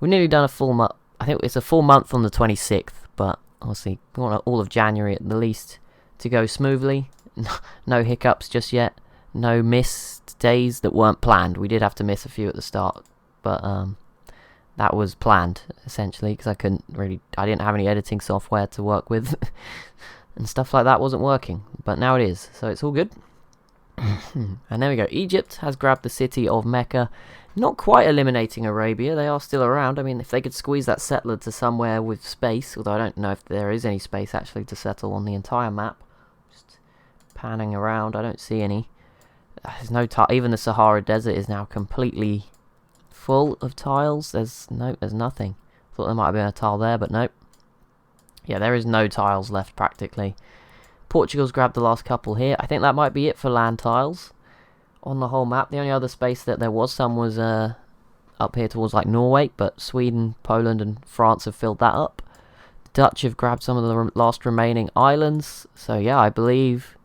we've nearly done a full month. I think it's a full month on the 26th, but obviously we want all of January at the least to go smoothly. No hiccups just yet. No missed days that weren't planned. We did have to miss a few at the start, but that was planned essentially because I didn't have any editing software to work with and stuff like that wasn't working, but now it is, so it's all good. And there we go. Egypt has grabbed the city of Mecca, not quite eliminating Arabia. They are still around. I mean, if they could squeeze that settler to somewhere with space, although I don't know if there is any space actually to settle on the entire map. Just panning around. I don't see any. There's no even the Sahara Desert is now completely full of tiles. There's nothing. Thought there might have been a tile there, but nope. Yeah, there is no tiles left practically. Portugal's grabbed the last couple here. I think that might be it for land tiles on the whole map. The only other space that there was some was up here towards like Norway, but Sweden, Poland and France have filled that up. The Dutch have grabbed some of the last remaining islands. So yeah, I believe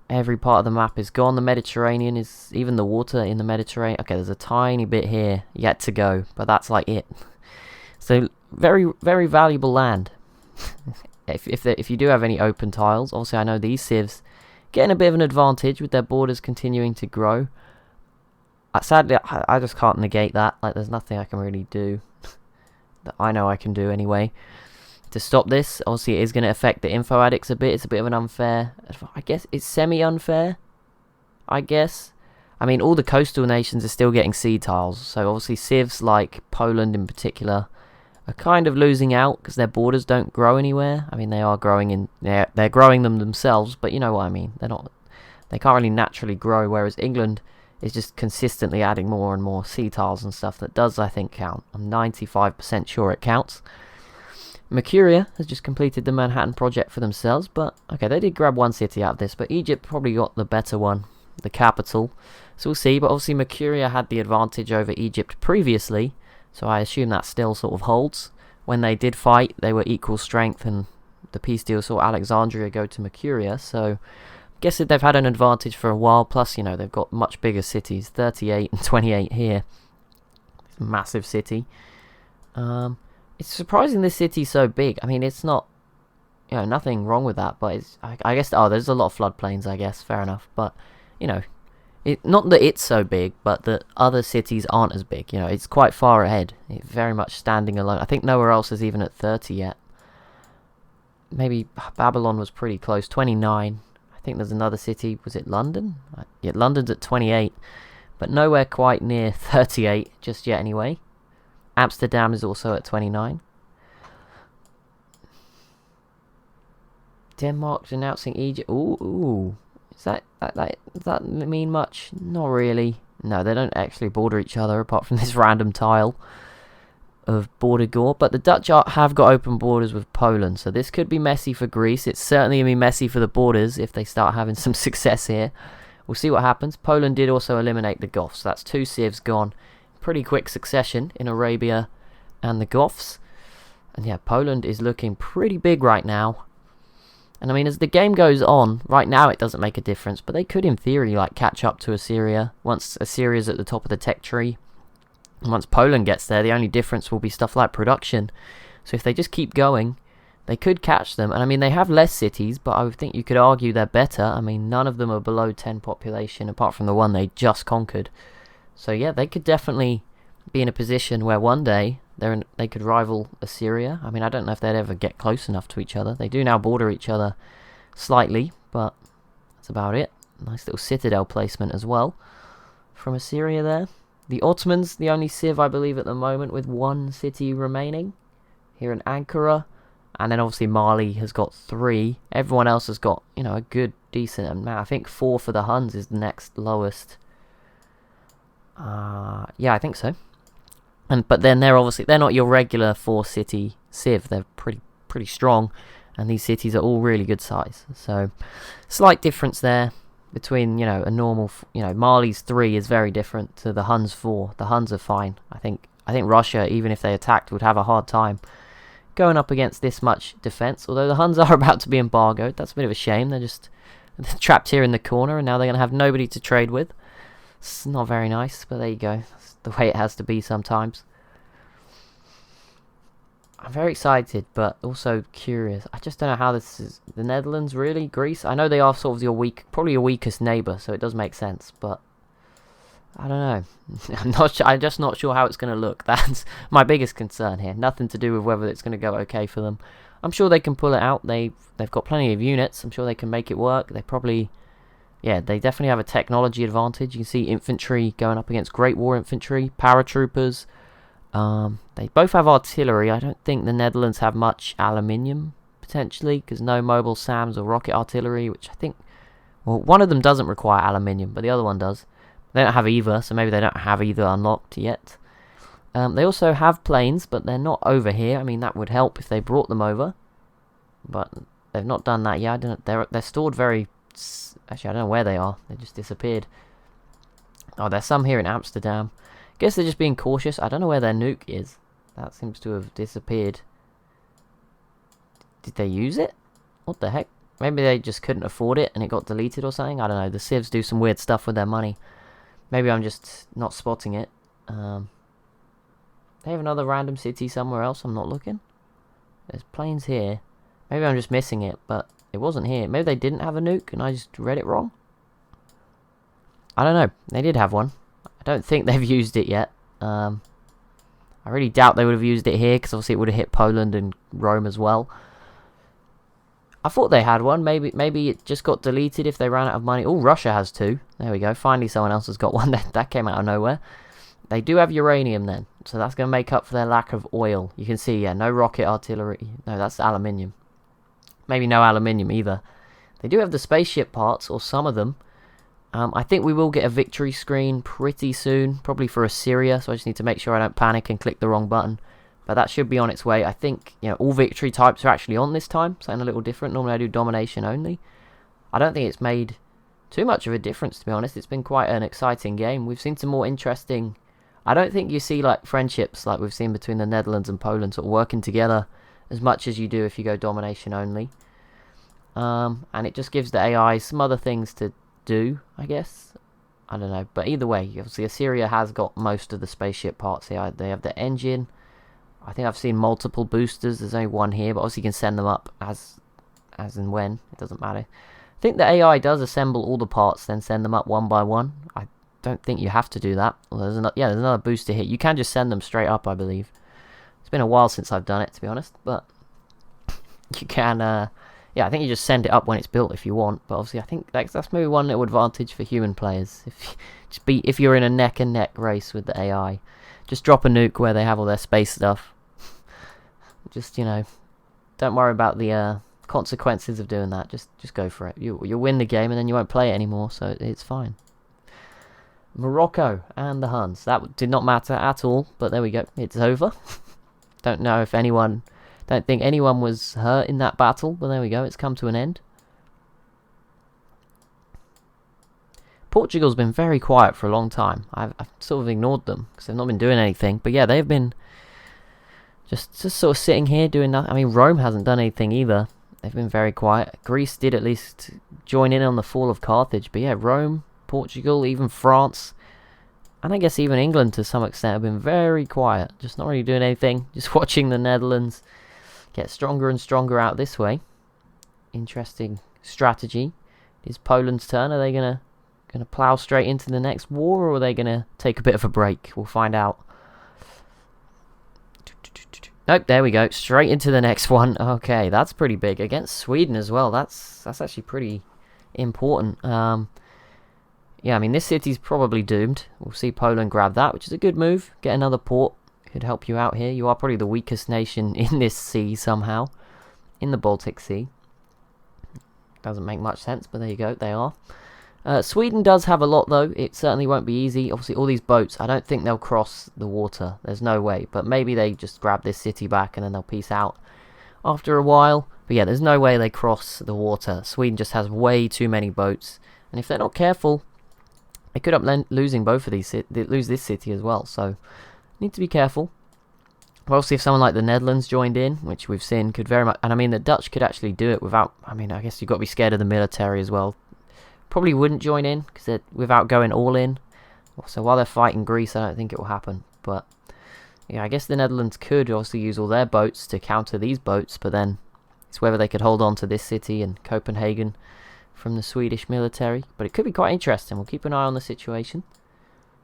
every part of the map is gone. The Mediterranean is, even the water in the Mediterranean. Okay, there's a tiny bit here yet to go, but that's like it. So very, very valuable land. If you do have any open tiles, obviously I know these civs getting a bit of an advantage with their borders continuing to grow. Sadly, I just can't negate that. Like, there's nothing I can really do that I know I can do anyway to stop this. Obviously, it is going to affect the info addicts a bit. It's a bit of an unfair. I guess it's semi-unfair. I guess. I mean, all the coastal nations are still getting sea tiles. So obviously, civs like Poland in particular are kind of losing out because their borders don't grow anywhere. I mean, they are growing in. They're growing them themselves, but you know what I mean. They're not. They can't really naturally grow. Whereas England is just consistently adding more and more sea tiles and stuff that does, I think, count. I'm 95% sure it counts. Mercuria has just completed the Manhattan project for themselves, but okay, they did grab one city out of this, but Egypt probably got the better one, the capital. So we'll see, but obviously Mercuria had the advantage over Egypt previously, so I assume that still sort of holds. When they did fight, they were equal strength, and the peace deal saw Alexandria go to Mercuria, so I guess they've had an advantage for a while, plus, you know, they've got much bigger cities, 38 and 28 here. Massive city. It's surprising this city's so big. I mean, it's not, you know, nothing wrong with that, but it's, I guess, there's a lot of floodplains, I guess, fair enough, but, you know, not that it's so big, but that other cities aren't as big, you know, it's quite far ahead. It's very much standing alone. I think nowhere else is even at 30 yet. Maybe Babylon was pretty close, 29. I think there's another city, was it London? Yeah, London's at 28, but nowhere quite near 38 just yet anyway. Amsterdam is also at 29. Denmark's announcing Egypt. Ooh. Does that mean much? Not really. No, they don't actually border each other apart from this random tile of border gore. But the Dutch have got open borders with Poland, so this could be messy for Greece. It's certainly going to be messy for the borders if they start having some success here. We'll see what happens. Poland did also eliminate the Goths. That's 2 civs gone. Pretty quick succession in Arabia and the Goths. And yeah, Poland is looking pretty big right now. And I mean, as the game goes on, right now it doesn't make a difference, but they could in theory like catch up to Assyria once Assyria's at the top of the tech tree. And once Poland gets there, the only difference will be stuff like production. So if they just keep going, they could catch them. And I mean, they have less cities, but I would think you could argue they're better. I mean, none of them are below 10 population apart from the one they just conquered. So yeah, they could definitely be in a position where one day they could rival Assyria. I mean, I don't know if they'd ever get close enough to each other. They do now border each other slightly, but that's about it. Nice little citadel placement as well from Assyria there. The Ottomans, the only civ I believe at the moment with 1 city remaining here in Ankara. And then obviously Mali has got 3. Everyone else has got, you know, a good, decent amount. I think 4 for the Huns is the next lowest. Yeah, I think so. But then they're not your regular 4-city civ. They're pretty strong, and these cities are all really good size. So, slight difference there between, you know, a normal, you know, Mali's 3 is very different to the Huns 4. The Huns are fine. I think Russia, even if they attacked, would have a hard time going up against this much defense. Although the Huns are about to be embargoed, that's a bit of a shame. They're trapped here in the corner, and now they're going to have nobody to trade with. It's not very nice, but there you go. That's the way it has to be sometimes. I'm very excited, but also curious. I just don't know how this is. The Netherlands, really? Greece? I know they are sort of probably your weakest neighbour, so it does make sense, but I don't know. I'm just not sure how it's going to look. That's my biggest concern here. Nothing to do with whether it's going to go okay for them. I'm sure they can pull it out. They've got plenty of units. I'm sure they can make it work. Yeah, they definitely have a technology advantage. You can see infantry going up against Great War infantry, paratroopers. They both have artillery. I don't think the Netherlands have much aluminium, potentially, because no mobile SAMs or rocket artillery, which I think Well, one of them doesn't require aluminium, but the other one does. They don't have either, so maybe they don't have either unlocked yet. They also have planes, but they're not over here. I mean, that would help if they brought them over, but they've not done that yet. I don't, they're stored very... Actually, I don't know where they are. They just disappeared. Oh, there's some here in Amsterdam. Guess they're just being cautious. I don't know where their nuke is. That seems to have disappeared. Did they use it? What the heck? Maybe they just couldn't afford it and it got deleted or something. I don't know. The civs do some weird stuff with their money. Maybe I'm just not spotting it. They have another random city somewhere else. I'm not looking. There's planes here. Maybe I'm just missing it, but it wasn't here. Maybe they didn't have a nuke and I just read it wrong. I don't know. They did have one. I don't think they've used it yet. I really doubt they would have used it here because obviously it would have hit Poland and Rome as well. I thought they had one. Maybe it just got deleted if they ran out of money. Oh, Russia has two. There we go. Finally someone else has got one. That came out of nowhere. They do have uranium then. So that's going to make up for their lack of oil. You can see, yeah, no rocket artillery. No, that's aluminium. Maybe no aluminium either. They do have the spaceship parts, or some of them. I think we will get a victory screen pretty soon. Probably for Assyria. So I just need to make sure I don't panic and click the wrong button. But that should be on its way. I think, you know, all victory types are actually on this time. Something a little different. Normally I do domination only. I don't think it's made too much of a difference, to be honest. It's been quite an exciting game. We've seen some more interesting... I don't think you see, like, friendships like we've seen between the Netherlands and Poland sort of working together as much as you do if you go domination only. And it just gives the AI some other things to do, I guess. I don't know. But either way, obviously Assyria has got most of the spaceship parts here. They have the engine... I think I've seen multiple boosters. There's only one here, but obviously you can send them up as and when. It doesn't matter. I think the AI does assemble all the parts, then send them up one by one. I don't think you have to do that. Well, there's another booster here. You can just send them straight up, I believe. It's been a while since I've done it, to be honest, but you can. Yeah, I think you just send it up when it's built if you want. But obviously, I think that's maybe one little advantage for human players. If you're in a neck and neck race with the AI, just drop a nuke where they have all their space stuff. Just, you know, don't worry about the consequences of doing that. Just go for it. You'll win the game and then you won't play it anymore, so it's fine. Morocco and the Huns. That did not matter at all, but there we go. It's over. Don't know if anyone... Don't think anyone was hurt in that battle, but there we go. It's come to an end. Portugal's been very quiet for a long time. I've sort of ignored them because they've not been doing anything. But yeah, they've been... Just sort of sitting here doing nothing. I mean, Rome hasn't done anything either. They've been very quiet. Greece did at least join in on the fall of Carthage. But yeah, Rome, Portugal, even France, and I guess even England to some extent have been very quiet. Just not really doing anything. Just watching the Netherlands get stronger and stronger out this way. Interesting strategy. It is Poland's turn. Are they gonna plow straight into the next war, or are they gonna take a bit of a break? We'll find out. Nope, there we go. Straight into the next one. Okay, that's pretty big. Against Sweden as well. That's actually pretty important. Yeah, I mean, this city's probably doomed. We'll see Poland grab that, which is a good move. Get another port. Could help you out here. You are probably the weakest nation in this sea somehow. In the Baltic Sea. Doesn't make much sense, but there you go. They are. Sweden does have a lot, though. It certainly won't be easy. Obviously, all these boats, I don't think they'll cross the water. There's no way. But maybe they just grab this city back and then they'll peace out after a while. But yeah, there's no way they cross the water. Sweden just has way too many boats. And if they're not careful, they could end up losing both of these. Lose this city as well. So, need to be careful. Well, see if someone like the Netherlands joined in, which we've seen could very much... And I mean, the Dutch could actually do it without... I mean, I guess you've got to be scared of the military as well. Probably wouldn't join in because without going all in. So while they're fighting Greece, I don't think it will happen. But yeah, I guess the Netherlands could also use all their boats to counter these boats. But then it's whether they could hold on to this city and Copenhagen from the Swedish military. But it could be quite interesting. We'll keep an eye on the situation.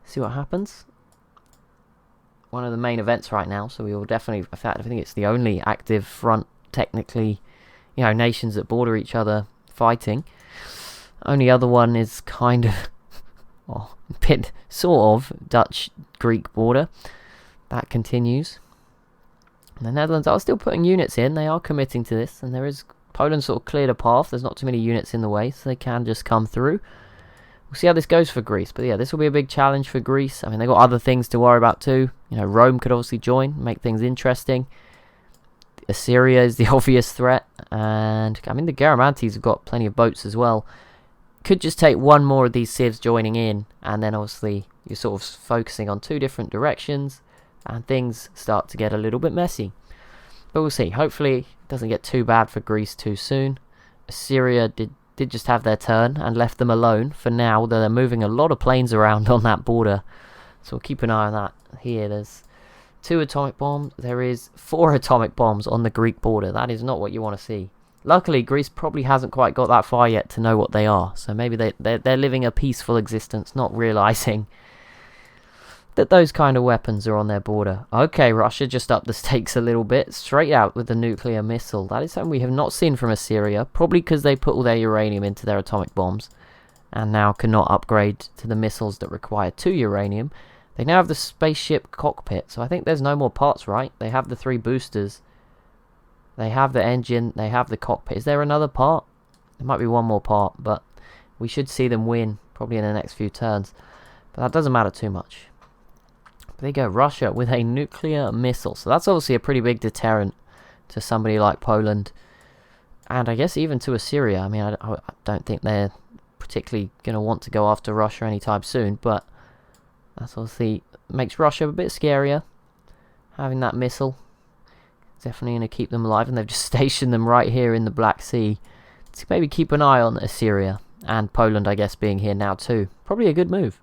See what happens. One of the main events right now. So we will definitely... In fact, I think it's the only active front, technically, you know, nations that border each other fighting. Only other one is kind of, well, a bit sort of Dutch-Greek border. That continues. And the Netherlands are still putting units in. They are committing to this, and there is Poland sort of cleared a path. There's not too many units in the way, so they can just come through. We'll see how this goes for Greece. But yeah, this will be a big challenge for Greece. I mean, they've got other things to worry about too. You know, Rome could obviously join, make things interesting. Assyria is the obvious threat. And, I mean, the Garamantes have got plenty of boats as well. Could just take one more of these civs joining in. And then, obviously, you're sort of focusing on two different directions. And things start to get a little bit messy. But we'll see. Hopefully, it doesn't get too bad for Greece too soon. Assyria did just have their turn and left them alone for now. They're moving a lot of planes around on that border, so we'll keep an eye on that. Here there's 2 atomic bombs. There is 4 atomic bombs on the Greek border. That is not what you want to see. Luckily, Greece probably hasn't quite got that far yet to know what they are, so maybe they're living a peaceful existence, not realizing that those kind of weapons are on their border. Okay, Russia just upped the stakes a little bit, straight out with the nuclear missile. That is something we have not seen from Assyria, probably because they put all their uranium into their atomic bombs, and now cannot upgrade to the missiles that require 2 uranium. They now have the spaceship cockpit, so I think there's no more parts, right? They have the 3 boosters, they have the engine, they have the cockpit. Is there another part? There might be one more part, but we should see them win, probably in the next few turns. But that doesn't matter too much. There you go, Russia with a nuclear missile. So that's obviously a pretty big deterrent to somebody like Poland. And I guess even to Assyria. I mean, I don't think they're particularly going to want to go after Russia anytime soon. But that's obviously makes Russia a bit scarier. Having that missile. Definitely going to keep them alive. And they've just stationed them right here in the Black Sea. To maybe keep an eye on Assyria. And Poland, I guess, being here now too. Probably a good move.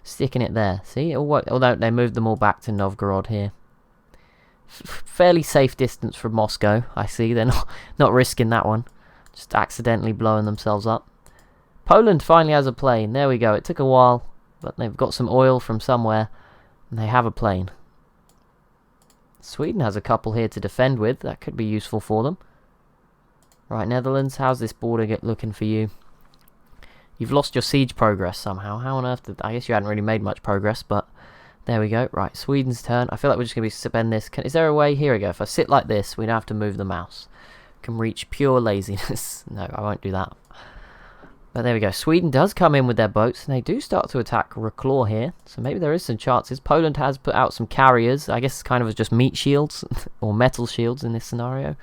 Sticking it there, see? Although they moved them all back to Novgorod here. Fairly safe distance from Moscow, I see. They're not risking that one. Just accidentally blowing themselves up. Poland finally has a plane. There we go. It took a while, but they've got some oil from somewhere, and they have a plane. Sweden has a couple here to defend with. That could be useful for them. Right, Netherlands, how's this border looking for you? You've lost your siege progress somehow. How on earth did... I guess you hadn't really made much progress, but... There we go. Right, Sweden's turn. I feel like we're just going to spend this... Is there a way? Here we go. If I sit like this, we don't have to move the mouse. Can reach pure laziness. No, I won't do that. But there we go. Sweden does come in with their boats, and they do start to attack Reclaw here. So maybe there is some chances. Poland has put out some carriers. I guess kind of as just meat shields, or metal shields in this scenario.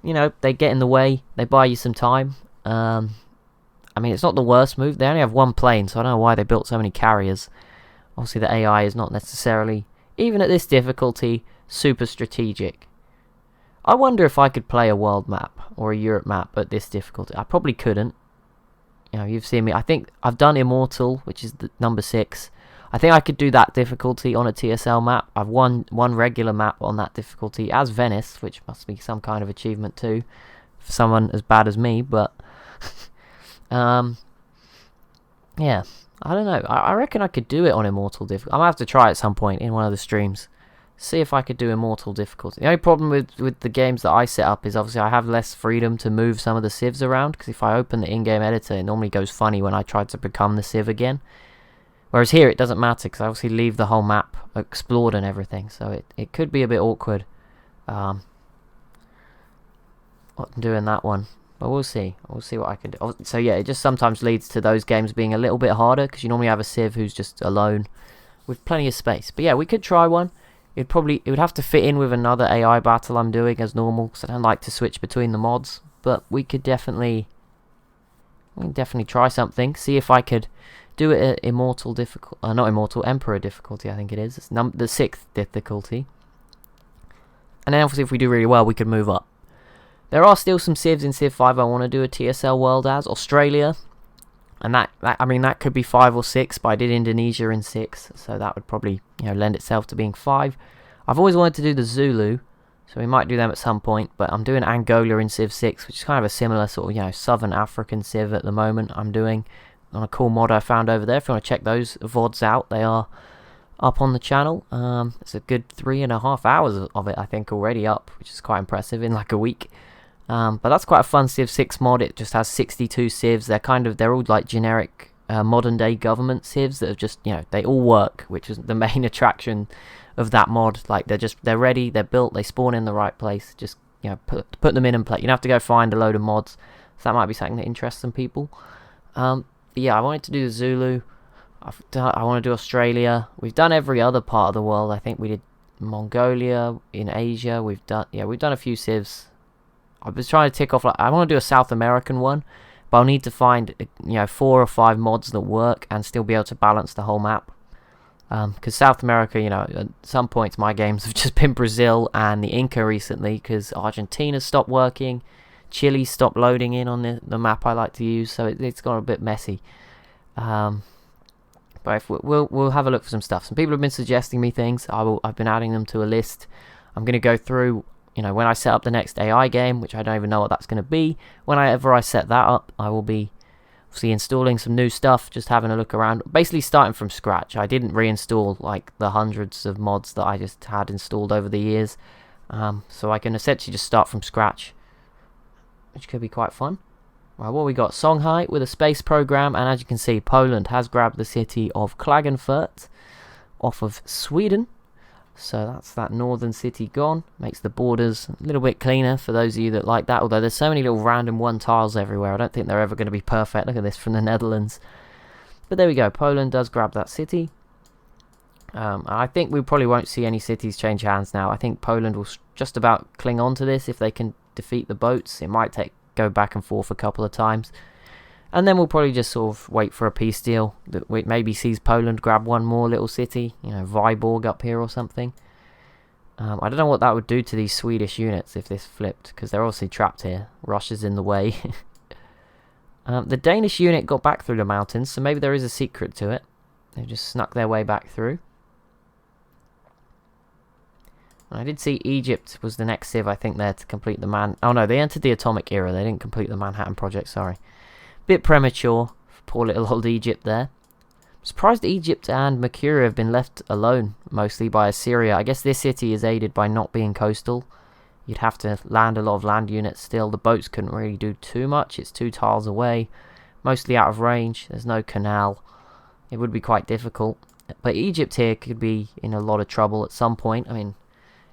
You know, they get in the way. They buy you some time. I mean, it's not the worst move. They only have 1 plane, so I don't know why they built so many carriers. Obviously, the AI is not necessarily, even at this difficulty, super strategic. I wonder if I could play a world map or a Europe map at this difficulty. I probably couldn't. You know, you've seen me. I think I've done Immortal, which is the number 6. I think I could do that difficulty on a TSL map. I've won one regular map on that difficulty as Venice, which must be some kind of achievement too, for someone as bad as me, but... yeah, I don't know. I reckon I could do it on Immortal difficulty. I'm going to have to try at some point in one of the streams. See if I could do Immortal difficulty. The only problem with the games that I set up is obviously I have less freedom to move some of the civs around. Because if I open the in-game editor, it normally goes funny when I try to become the civ again. Whereas here it doesn't matter because I obviously leave the whole map explored and everything. So it could be a bit awkward. Doing that one. But we'll see. We'll see what I can do. So yeah, it just sometimes leads to those games being a little bit harder because you normally have a civ who's just alone with plenty of space. But yeah, we could try one. It would have to fit in with another AI battle I'm doing as normal because I don't like to switch between the mods. But we can definitely try something. See if I could do it at Immortal difficulty. Not Immortal, Emperor difficulty. I think it is. It's the 6th difficulty. And then obviously if we do really well, we could move up. There are still some civs in Civ 5 I want to do a TSL world as. Australia. And I mean, that could be 5 or 6, but I did Indonesia in 6. So that would probably, lend itself to being 5. I've always wanted to do the Zulu. So we might do them at some point. But I'm doing Angola in Civ 6, which is kind of a similar sort of, Southern African Civ at the moment. I'm doing on a cool mod I found over there. If you want to check those VODs out, they are up on the channel. It's a good 3.5 hours of it, I think, already up, which is quite impressive in like a week. But that's quite a fun Civ 6 mod. It just has 62 civs. They're all like generic modern day government civs that have just, they all work, which is the main attraction of that mod. Like they're ready, they're built, they spawn in the right place. Just you know, put them in and play. You'd have to go find a load of mods. So that might be something that interests some people. But yeah, I wanted to do the Zulu. I want to do Australia. We've done every other part of the world. I think we did Mongolia in Asia. We've done a few civs. I was trying to tick off, like, I want to do a South American one, but I'll need to find 4 or 5 mods that work and still be able to balance the whole map. Because South America, at some points my games have just been Brazil and the Inca recently, because Argentina stopped working, Chile stopped loading in on the map I like to use, so it's got a bit messy. But if we'll have a look for some stuff. Some people have been suggesting me things. I've been adding them to a list. I'm going to go through, when I set up the next AI game, which I don't even know what that's going to be. Whenever I set that up, I will be obviously installing some new stuff, just having a look around. Basically starting from scratch. I didn't reinstall like the hundreds of mods that I just had installed over the years. So I can essentially just start from scratch, which could be quite fun. Well, what we got? Songhai with a space program, and as you can see, Poland has grabbed the city of Klagenfurt off of Sweden. So that's that northern city gone. Makes the borders a little bit cleaner for those of you that like that. Although there's so many little random 1 tiles everywhere, I don't think they're ever going to be perfect. Look at this from the Netherlands. But there we go. Poland does grab that city. I think we probably won't see any cities change hands now. I think Poland will just about cling on to this if they can defeat the boats. It might go back and forth a couple of times, and then we'll probably just sort of wait for a peace deal that maybe sees Poland grab one more little city, Viborg up here or something. I don't know what that would do to these Swedish units if this flipped, because they're obviously trapped here. Russia's in the way. The Danish unit got back through the mountains, so maybe there is a secret to it. They've just snuck their way back through. I did see Egypt was the next civ, I think, there to complete the Oh no, they entered the Atomic Era. They didn't complete the Manhattan Project, sorry. Bit premature for poor little old Egypt there. I'm surprised Egypt and Mercuria have been left alone, mostly by Assyria. I guess this city is aided by not being coastal. You'd have to land a lot of land units still. The boats couldn't really do too much. It's 2 tiles away, mostly out of range. There's no canal. It would be quite difficult. But Egypt here could be in a lot of trouble at some point. I mean,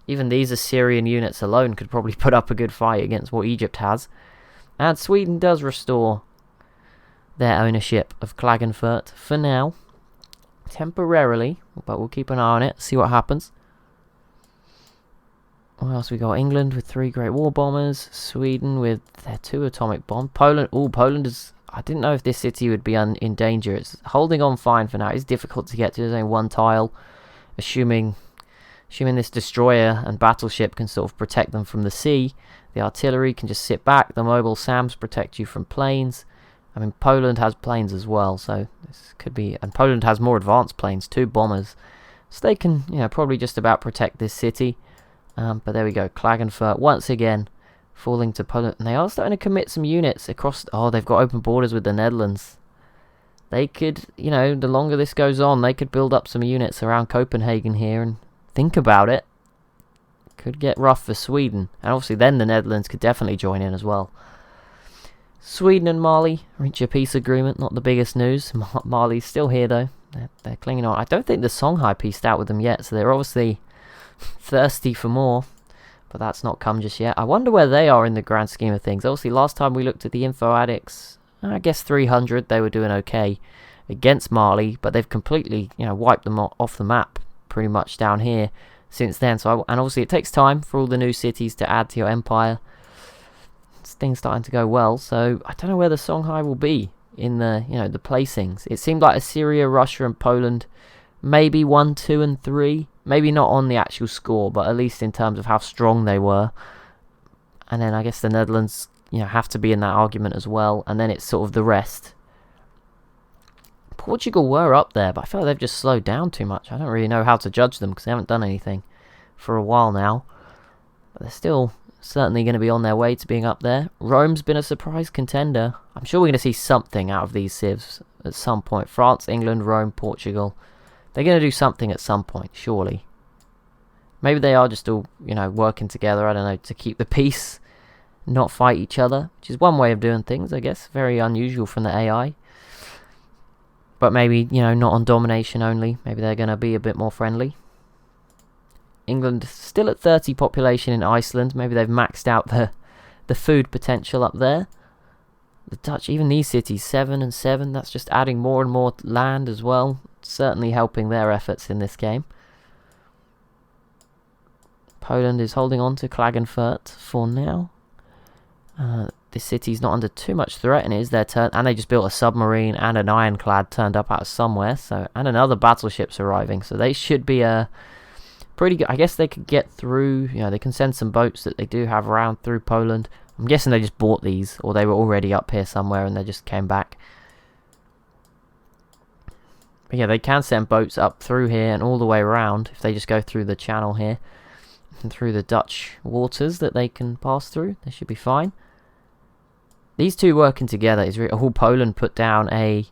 even these Assyrian units alone could probably put up a good fight against what Egypt has. And Sweden does restore their ownership of Klagenfurt for now. Temporarily, but we'll keep an eye on it, see what happens. What else we got? England with 3 great war bombers. Sweden with their 2 atomic bombs. Poland. Oh, Poland is... I didn't know if this city would be in danger. It's holding on fine for now. It's difficult to get to. There's only 1 tile. Assuming this destroyer and battleship can sort of protect them from the sea. The artillery can just sit back. The mobile SAMs protect you from planes. I mean, Poland has planes as well, so this could be... And Poland has more advanced planes, 2 bombers. So they can, probably just about protect this city. But there we go. Klagenfurt, once again, falling to Poland. And they are starting to commit some units across... Oh, they've got open borders with the Netherlands. They could, the longer this goes on, they could build up some units around Copenhagen here and... Think about it. Could get rough for Sweden. And obviously then the Netherlands could definitely join in as well. Sweden and Mali reach a peace agreement. Not the biggest news. Mali's still here though. They're clinging on. I don't think the Songhai pieced out with them yet. So they're obviously thirsty for more. But that's not come just yet. I wonder where they are in the grand scheme of things. Obviously last time we looked at the info addicts, I guess 300. They were doing okay against Mali. But they've completely wiped them off the map. Pretty much down here since then. And obviously it takes time for all the new cities to add to your empire. Things starting to go well, so I don't know where the Songhai will be in the the placings. It seemed like Assyria, Russia and Poland maybe 1, 2 and 3, maybe not on the actual score, but at least in terms of how strong they were. And then I guess the Netherlands have to be in that argument as well, and then it's sort of the rest. Portugal were up there, but I feel like they've just slowed down too much. I don't really know how to judge them because they haven't done anything for a while now. But they're still certainly going to be on their way to being up there. Rome's been a surprise contender. I'm sure we're going to see something out of these civs at some point. France, England, Rome, Portugal. They're going to do something at some point, surely. Maybe they are just all, working together, I don't know, to keep the peace, not fight each other, which is one way of doing things, I guess. Very unusual from the AI. But maybe, not on domination only. Maybe they're going to be a bit more friendly. England still at 30 population in Iceland. Maybe they've maxed out the food potential up there. The Dutch, even these cities, 7 and 7. That's just adding more and more land as well. Certainly helping their efforts in this game. Poland is holding on to Klagenfurt for now. This city's not under too much threat, and it is their turn. And they just built a submarine and an ironclad turned up out of somewhere. So, and another battleship's arriving. So they should be pretty good. I guess they could get through. You know, they can send some boats that they do have around through Poland. I'm guessing they just bought these, or they were already up here somewhere and they just came back. But yeah, they can send boats up through here and all the way around if they just go through the channel here and through the Dutch waters that they can pass through. They should be fine. These two working together is really... Oh, Poland put down a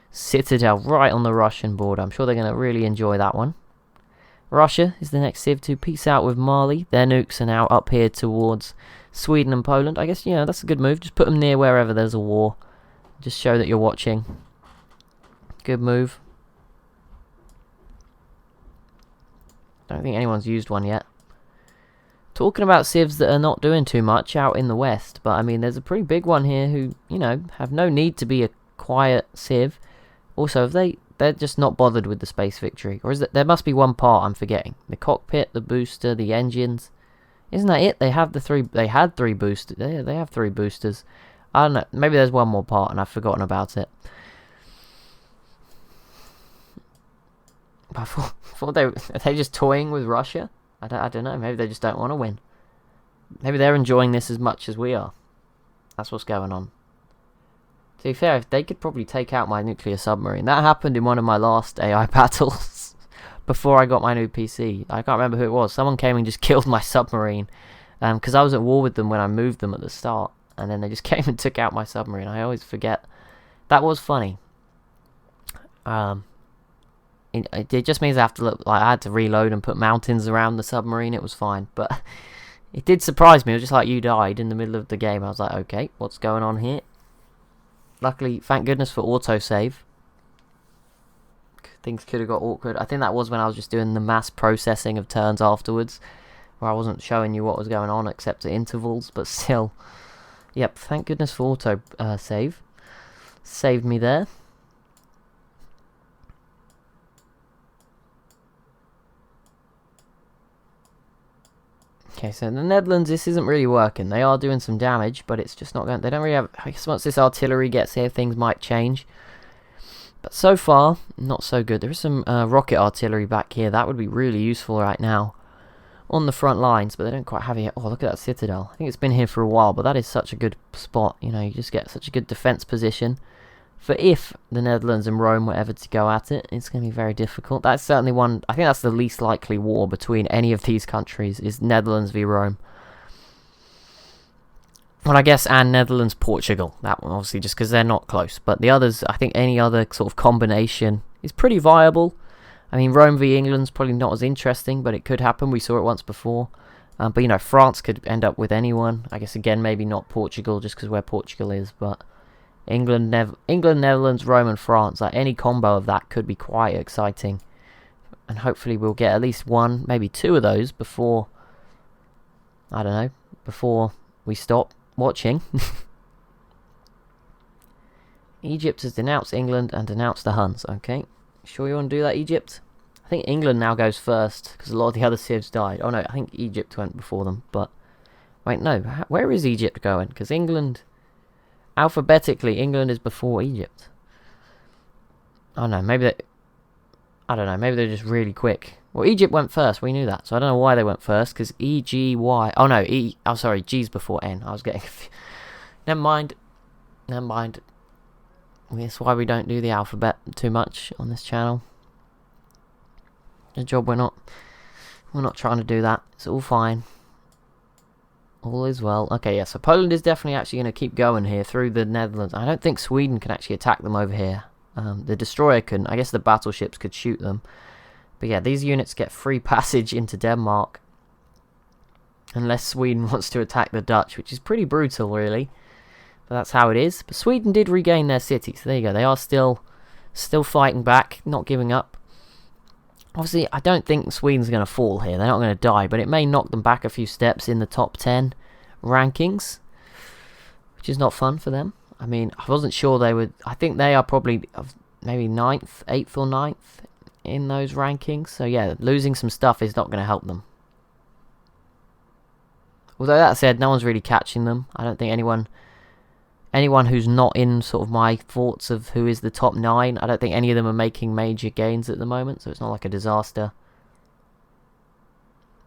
citadel right on the Russian border. I'm sure they're going to really enjoy that one. Russia is the next civ to peace out with Mali. Their nukes are now up here towards Sweden and Poland. I guess, you know, that's a good move. Just put them near wherever there's a war. Just show that you're watching. Good move. Don't think anyone's used one yet. Talking about civs that are not doing too much out in the west. But, I mean, there's a pretty big one here who, you know, have no need to be a quiet civ. Also, if they're just not bothered with the space victory. Or is it, there must be one part I'm forgetting. The cockpit, the booster, the engines. Isn't that it? They have they had 3 boosters. They have 3 boosters. I don't know. Maybe there's one more part and I've forgotten about it. I thought are they just toying with Russia? I don't know. Maybe they just don't want to win. Maybe they're enjoying this as much as we are. That's what's going on. To be fair, if they could probably take out my nuclear submarine. That happened in one of my last AI battles before I got my new PC. I can't remember who it was. Someone came and just killed my submarine because I was at war with them when I moved them at the start. And then they just came and took out my submarine. I always forget. That was funny. It just means I have to look like I had to reload and put mountains around the submarine. It was fine. But it did surprise me. It was just like you died in the middle of the game. I was like, okay, what's going on here? Luckily, thank goodness for autosave. Things could have got awkward. I think that was when I was just doing the mass processing of turns afterwards, where I wasn't showing you what was going on except at intervals, but still. Yep, thank goodness for save. Saved me there. Okay, so in the Netherlands, this isn't really working. They are doing some damage, but it's just not going... They don't really have... I guess once this artillery gets here, things might change. But so far, not so good. There is some rocket artillery back here. That would be really useful right now on the front lines, but they don't quite have it yet. Oh, look at that citadel. I think it's been here for a while, but that is such a good spot. You know, you just get such a good defense position. For if the Netherlands and Rome were ever to go at it, it's going to be very difficult. That's certainly one... I think that's the least likely war between any of these countries, is Netherlands v Rome. Well, I guess, and Netherlands-Portugal. That one, obviously, just because they're not close. But the others, I think any other sort of combination is pretty viable. I mean, Rome v England's probably not as interesting, but it could happen. We saw it once before. But, you know, France could end up with anyone. I guess, again, maybe not Portugal, just because where Portugal is, but... England, Netherlands, Rome and France, like any combo of that could be quite exciting. And hopefully we'll get at least one, maybe 2 of those before, I don't know, before we stop watching. Egypt has denounced England and denounced the Huns, okay. Sure you want to do that, Egypt? I think England now goes first, because a lot of the other civs died. Oh no, I think Egypt went before them, but... Wait, no, where is Egypt going? Because England... Alphabetically, England is before Egypt. Oh no, maybe they... I don't know, maybe they're just really quick. Well, Egypt went first, we knew that. So I don't know why they went first, because E, G, Y... Oh no, E... Oh sorry, G's before N. I was getting... Never mind. That's why we don't do the alphabet too much on this channel. Good job we're not trying to do that. It's all fine. All is well. Okay, yeah, so Poland is definitely actually going to keep going here through the Netherlands. I don't think Sweden can actually attack them over here. The destroyer couldn't. I guess the battleships could shoot them. But yeah, these units get free passage into Denmark. Unless Sweden wants to attack the Dutch, which is pretty brutal, really. But that's how it is. But Sweden did regain their city, so there you go. They are still fighting back, not giving up. Obviously, I don't think Sweden's going to fall here. They're not going to die, but it may knock them back a few steps in the top 10 rankings, which is not fun for them. I mean, I wasn't sure they would. I think they are probably maybe 9th, 8th or 9th in those rankings. So yeah, losing some stuff is not going to help them. Although that said, no one's really catching them. I don't think anyone who's not in sort of my thoughts of who is the top 9, I don't think any of them are making major gains at the moment, so it's not like a disaster.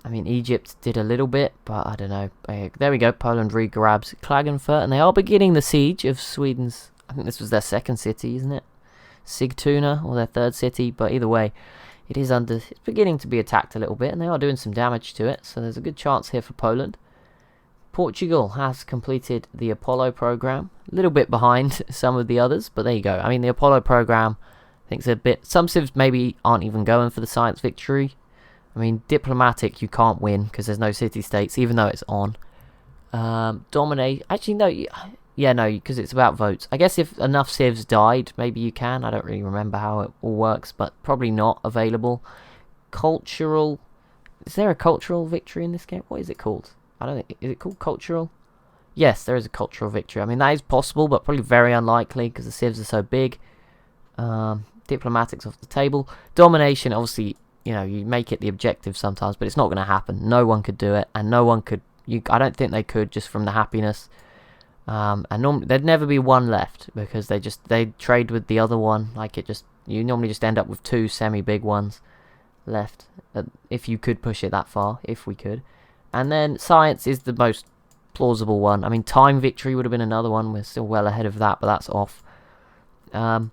I mean, Egypt did a little bit, but I don't know. There we go, Poland re-grabs Klagenfurt, and they are beginning the siege of Sweden's, I think this was their second city, isn't it? Sigtuna, or their third city, but either way, it's beginning to be attacked a little bit, and they are doing some damage to it, so there's a good chance here for Poland. Portugal has completed the Apollo program. A little bit behind some of the others, but there you go. I mean, the Apollo program, I think, is a bit... Some civs maybe aren't even going for the science victory. I mean, diplomatic, you can't win because there's no city-states, even though it's on. Dominate... Actually, no. Yeah, no, because it's about votes. I guess if enough civs died, maybe you can. I don't really remember how it all works, but probably not available. Cultural... Is there a cultural victory in this game? What is it called? I don't think, is it called cultural? Yes, there is a cultural victory. I mean, that is possible, but probably very unlikely because the civs are so big. Diplomatics off the table. Domination, obviously, you know, you make it the objective sometimes, but it's not going to happen. No one could do it, and no one could. I don't think they could just from the happiness. And normally there'd never be one left because they trade with the other one. Like you normally just end up with 2 semi-big ones left if you could push it that far. If we could. And then science is the most plausible one. I mean, time victory would have been another one. We're still well ahead of that, but that's off. But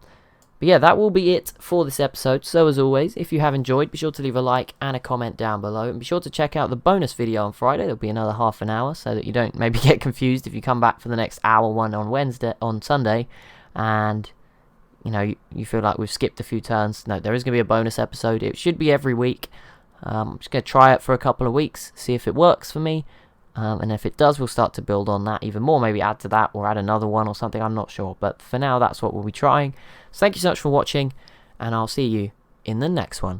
yeah, that will be it for this episode. So as always, if you have enjoyed, be sure to leave a like and a comment down below. And be sure to check out the bonus video on Friday. There'll be another half an hour so that you don't maybe get confused if you come back for the next hour one on Sunday. And, you know, you feel like we've skipped a few turns. No, there is going to be a bonus episode. It should be every week. I'm just going to try it for a couple of weeks, see if it works for me, and if it does, we'll start to build on that even more, maybe add to that or add another one or something, I'm not sure, but for now that's what we'll be trying. So thank you so much for watching, and I'll see you in the next one.